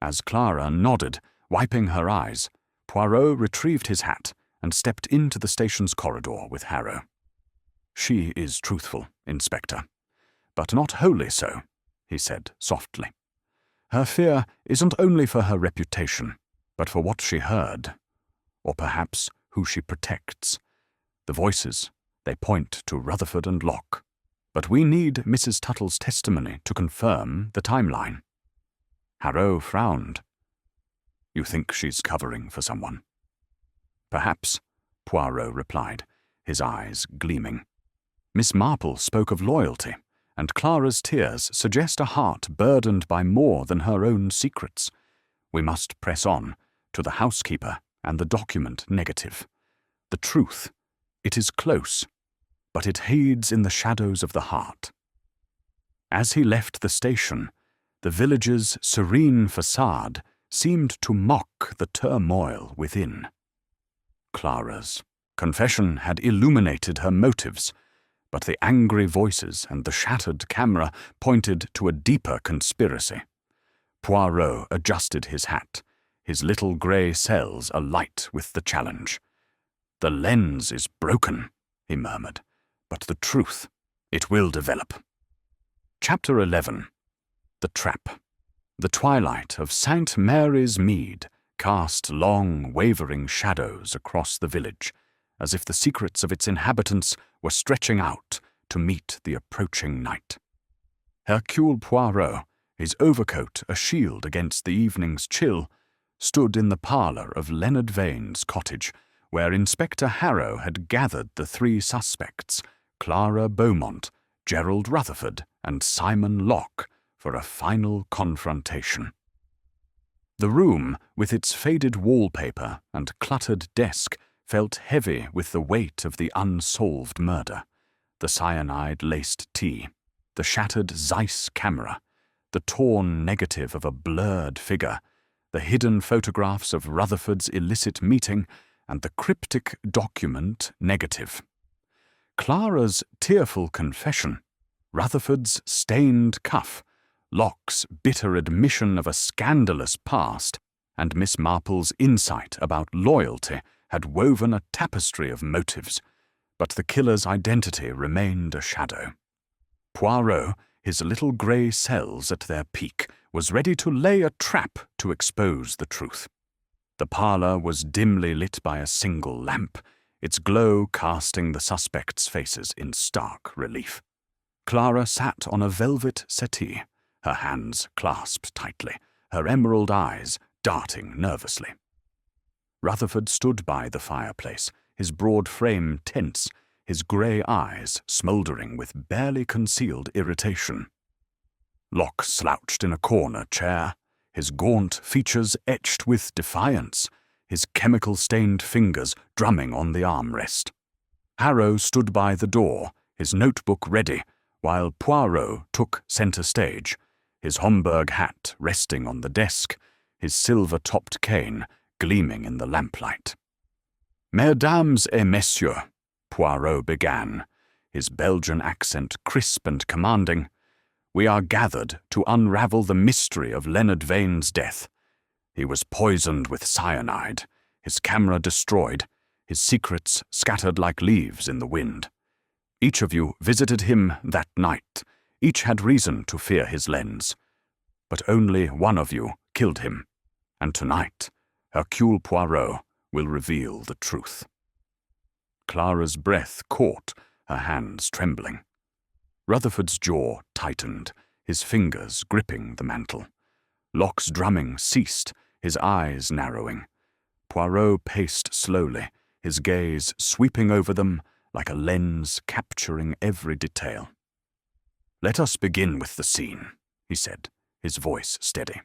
As Clara nodded, wiping her eyes, Poirot retrieved his hat and stepped into the station's corridor with Harrow. "She is truthful, Inspector, but not wholly so," he said softly. "Her fear isn't only for her reputation, but for what she heard, or perhaps who she protects. The voices, they point to Rutherford and Locke, but we need Mrs. Tuttle's testimony to confirm the timeline." Harrow frowned. "You think she's covering for someone?" "Perhaps," Poirot replied, his eyes gleaming. "Miss Marple spoke of loyalty, and Clara's tears suggest a heart burdened by more than her own secrets. We must press on to the housekeeper and the document negative. The truth, it is close, but it hides in the shadows of the heart." As he left the station, the village's serene facade seemed to mock the turmoil within. Clara's confession had illuminated her motives, but the angry voices and the shattered camera pointed to a deeper conspiracy. Poirot adjusted his hat, his little grey cells alight with the challenge. "The lens is broken," he murmured, "but the truth, it will develop." Chapter 11. The Trap. The twilight of St. Mary's Mead cast long, wavering shadows across the village, as if the secrets of its inhabitants were stretching out to meet the approaching night. Hercule Poirot, his overcoat a shield against the evening's chill, stood in the parlour of Leonard Vane's cottage, where Inspector Harrow had gathered the three suspects, Clara Beaumont, Gerald Rutherford, and Simon Locke, for a final confrontation. The room, with its faded wallpaper and cluttered desk, felt heavy with the weight of the unsolved murder. The cyanide-laced tea, the shattered Zeiss camera, the torn negative of a blurred figure, the hidden photographs of Rutherford's illicit meeting, and the cryptic document negative. Clara's tearful confession, Rutherford's stained cuff, Locke's bitter admission of a scandalous past, and Miss Marple's insight about loyalty had woven a tapestry of motives, but the killer's identity remained a shadow. Poirot, his little grey cells at their peak, was ready to lay a trap to expose the truth. The parlour was dimly lit by a single lamp, its glow casting the suspects' faces in stark relief. Clara sat on a velvet settee, her hands clasped tightly, her emerald eyes darting nervously. Rutherford stood by the fireplace, his broad frame tense, his grey eyes smouldering with barely concealed irritation. Locke slouched in a corner chair, his gaunt features etched with defiance, his chemical-stained fingers drumming on the armrest. Harrow stood by the door, his notebook ready, while Poirot took centre stage, his Homburg hat resting on the desk, his silver-topped cane gleaming in the lamplight. "Mesdames et messieurs," Poirot began, his Belgian accent crisp and commanding, "we are gathered to unravel the mystery of Leonard Vane's death. He was poisoned with cyanide, his camera destroyed, his secrets scattered like leaves in the wind. Each of you visited him that night, Each had reason to fear his lens. But only one of you killed him, and tonight Hercule Poirot will reveal the truth. Clara's breath caught, her hands trembling. Rutherford's jaw tightened, his fingers gripping the mantle. Locke's drumming ceased, his eyes narrowing. Poirot paced slowly, his gaze sweeping over them like a lens capturing every detail. "Let us begin with the scene," he said, his voice steady.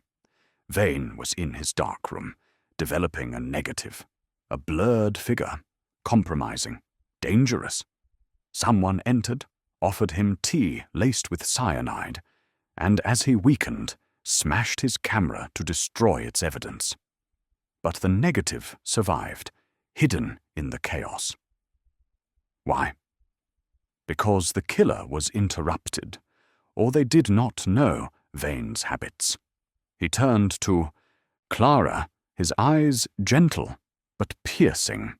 Vane was in his darkroom, developing a negative, a blurred figure, compromising, dangerous. Someone entered, offered him tea laced with cyanide, and as he weakened, smashed his camera to destroy its evidence. But the negative survived, hidden in the chaos. Why? Because the killer was interrupted, or they did not know Vane's habits. He turned to Clara, his eyes gentle but piercing.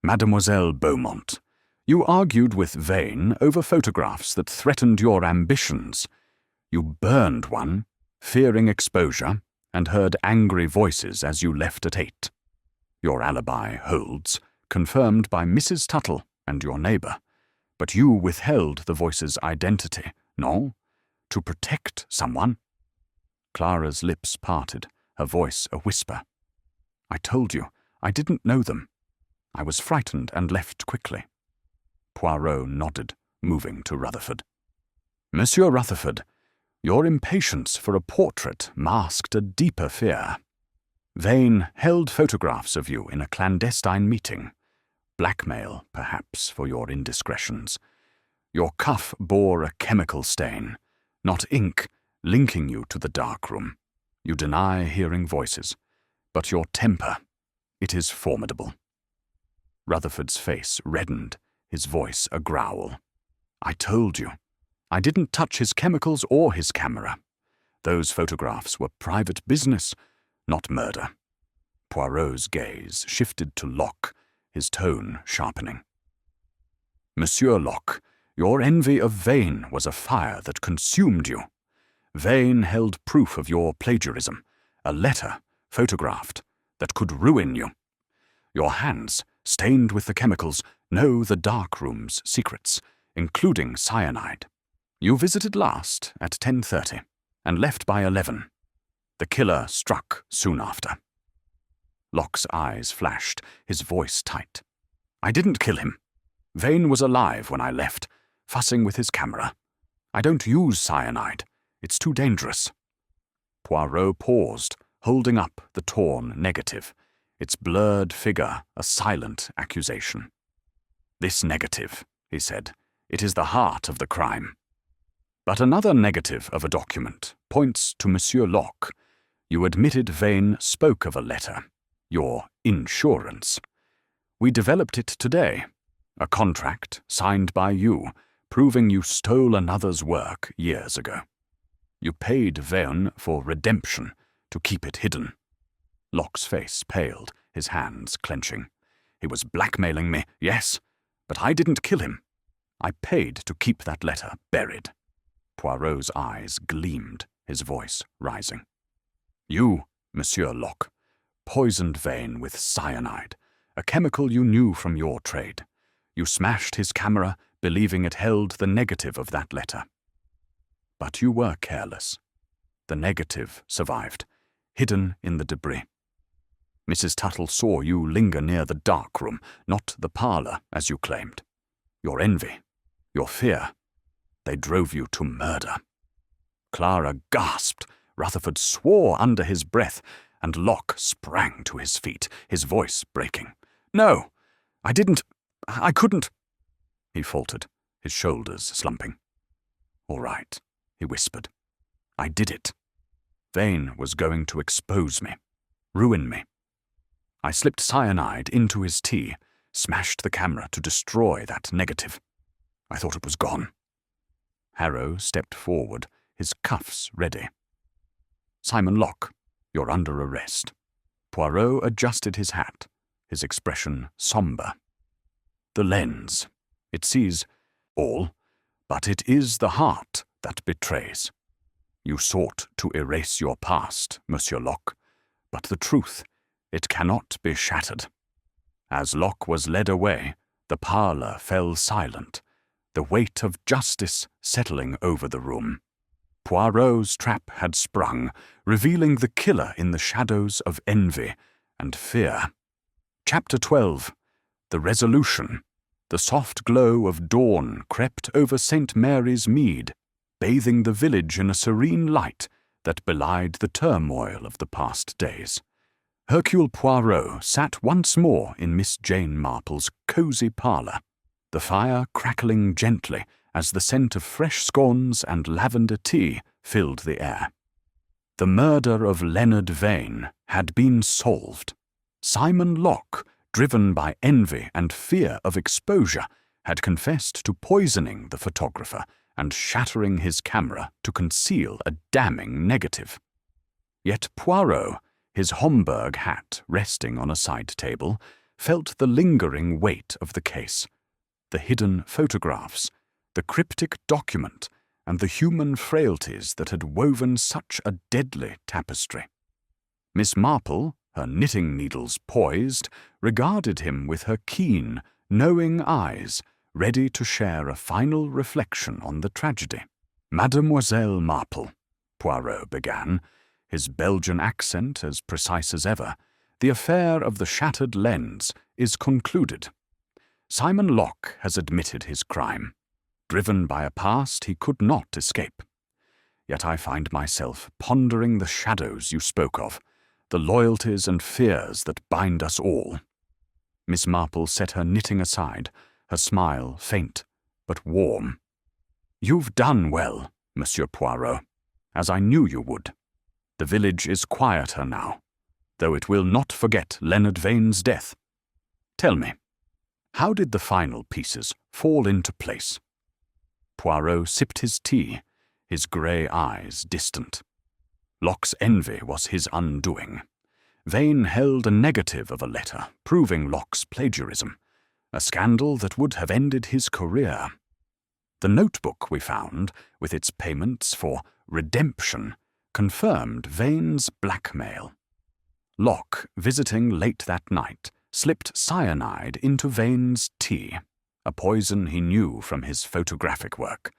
"Mademoiselle Beaumont, you argued with Vane over photographs that threatened your ambitions. You burned one, fearing exposure, and heard angry voices as you left at 8. Your alibi holds, confirmed by Mrs. Tuttle and your neighbour. But you withheld the voice's identity, no? To protect someone?" Clara's lips parted, her voice a whisper. "I told you, I didn't know them. I was frightened and left quickly." Poirot nodded, moving to Rutherford. "Monsieur Rutherford, your impatience for a portrait masked a deeper fear. Vane held photographs of you in a clandestine meeting. Blackmail, perhaps, for your indiscretions. Your cuff bore a chemical stain, not ink, linking you to the darkroom. You deny hearing voices, but your temper, it is formidable." Rutherford's face reddened, his voice a growl. "I told you. I didn't touch his chemicals or his camera. Those photographs were private business, not murder." Poirot's gaze shifted to Locke, his tone sharpening. "Monsieur Locke, your envy of Vane was a fire that consumed you. Vane held proof of your plagiarism, a letter, photographed, that could ruin you. Your hands, stained with the chemicals, know the darkroom's secrets, including cyanide. You visited last at 10:30 and left by 11. The killer struck soon after." Locke's eyes flashed, his voice tight. "I didn't kill him. Vane was alive when I left, fussing with his camera. I don't use cyanide. It's too dangerous." Poirot paused, holding up the torn negative, its blurred figure a silent accusation. "This negative," he said, "it is the heart of the crime. But another negative of a document points to Monsieur Locke. You admitted Vane spoke of a letter, your insurance. We developed it today, a contract signed by you, proving you stole another's work years ago. You paid Vane for redemption to keep it hidden." Locke's face paled, his hands clenching. "He was blackmailing me, yes, but I didn't kill him. I paid to keep that letter buried." Poirot's eyes gleamed, his voice rising. "You, Monsieur Locke, poisoned Vane with cyanide, a chemical you knew from your trade. You smashed his camera, believing it held the negative of that letter. But you were careless. The negative survived, hidden in the debris. Mrs. Tuttle saw you linger near the darkroom, not the parlour, as you claimed. Your envy, your fear, they drove you to murder." Clara gasped, Rutherford swore under his breath, and Locke sprang to his feet, his voice breaking. "No, I couldn't," he faltered, his shoulders slumping. "All right," he whispered. "I did it. Vane was going to expose me, ruin me. I slipped cyanide into his tea, smashed the camera to destroy that negative. I thought it was gone." Harrow stepped forward, his cuffs ready. "Simon Locke, you're under arrest." Poirot adjusted his hat, his expression somber. "The lens. It sees all, But it is the heart that betrays. You sought to erase your past, Monsieur Locke, but the truth, it cannot be shattered. As Locke was led away, the parlour fell silent, the weight of justice settling over the room. Poirot's trap had sprung, revealing the killer in the shadows of envy and fear. Chapter 12. The Resolution. The soft glow of dawn crept over St. Mary's Mead, bathing the village in a serene light that belied the turmoil of the past days. Hercule Poirot sat once more in Miss Jane Marple's cosy parlour, the fire crackling gently as the scent of fresh scones and lavender tea filled the air. The murder of Leonard Vane had been solved. Simon Locke, driven by envy and fear of exposure, had confessed to poisoning the photographer and shattering his camera to conceal a damning negative. Yet Poirot, his Homburg hat resting on a side table, felt the lingering weight of the case, the hidden photographs, the cryptic document, and the human frailties that had woven such a deadly tapestry. Miss Marple, her knitting needles poised, regarded him with her keen, knowing eyes, ready to share a final reflection on the tragedy. Mademoiselle Marple, Poirot began, his Belgian accent as precise as ever, the affair of the shattered lens is concluded. Simon Locke has admitted his crime, driven by a past he could not escape. Yet I find myself pondering the shadows you spoke of, the loyalties and fears that bind us all. Miss Marple set her knitting aside, her smile faint but warm. You've done well, Monsieur Poirot, as I knew you would. The village is quieter now, though it will not forget Leonard Vane's death. Tell me, how did the final pieces fall into place? Poirot sipped his tea, his grey eyes distant. Locke's envy was his undoing. Vane held a negative of a letter proving Locke's plagiarism, a scandal that would have ended his career. The notebook we found, with its payments for redemption, confirmed Vane's blackmail. Locke, visiting late that night, slipped cyanide into Vane's tea, a poison he knew from his photographic work.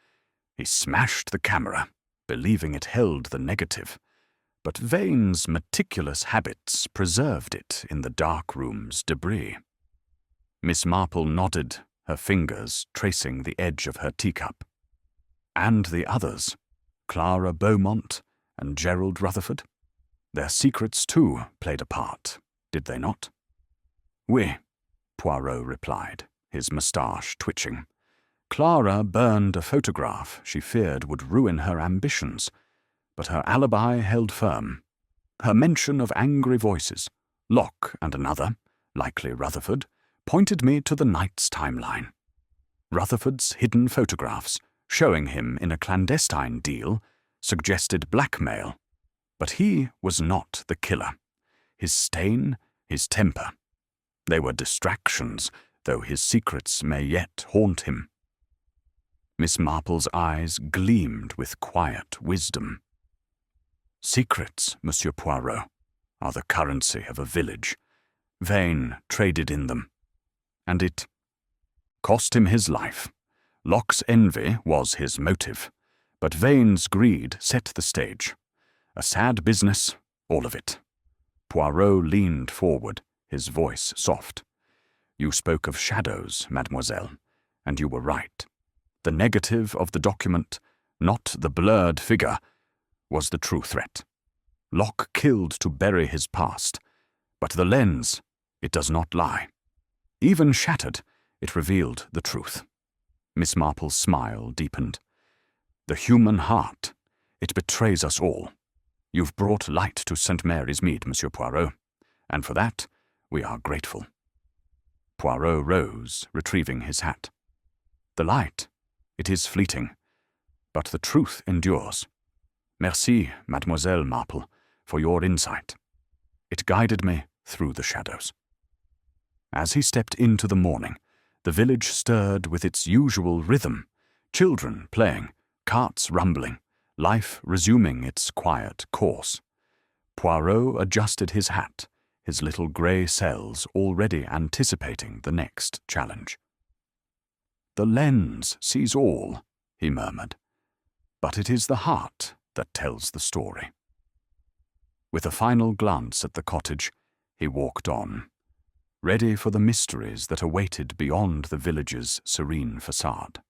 He smashed the camera, believing it held the negative, but Vane's meticulous habits preserved it in the darkroom's debris. Miss Marple nodded, her fingers tracing the edge of her teacup. And the others, Clara Beaumont and Gerald Rutherford? Their secrets, too, played a part, did they not? Oui, Poirot replied, his moustache twitching. Clara burned a photograph she feared would ruin her ambitions, but her alibi held firm. Her mention of angry voices, Locke and another, likely Rutherford, pointed me to the night's timeline. Rutherford's hidden photographs, showing him in a clandestine deal, suggested blackmail, but he was not the killer. His stain, his temper. They were distractions, though his secrets may yet haunt him. Miss Marple's eyes gleamed with quiet wisdom. Secrets, Monsieur Poirot, are the currency of a village. Vane traded in them, and it cost him his life. Locke's envy was his motive, but Vane's greed set the stage. A sad business, all of it. Poirot leaned forward, his voice soft. You spoke of shadows, mademoiselle, and you were right. The negative of the document, not the blurred figure, was the true threat. Locke killed to bury his past, but the lens, it does not lie. Even shattered, it revealed the truth. Miss Marple's smile deepened. The human heart, it betrays us all. You've brought light to St. Mary's Mead, Monsieur Poirot, and for that we are grateful. Poirot rose, retrieving his hat. The light, it is fleeting, but the truth endures. Merci, Mademoiselle Marple, for your insight. It guided me through the shadows. As he stepped into the morning, the village stirred with its usual rhythm, Children playing, carts rumbling, life resuming its quiet course. Poirot adjusted his hat, his little grey cells already anticipating the next challenge. "The lens sees all," he murmured, "but it is the heart that tells the story." With a final glance at the cottage, he walked on, ready for the mysteries that awaited beyond the village's serene facade.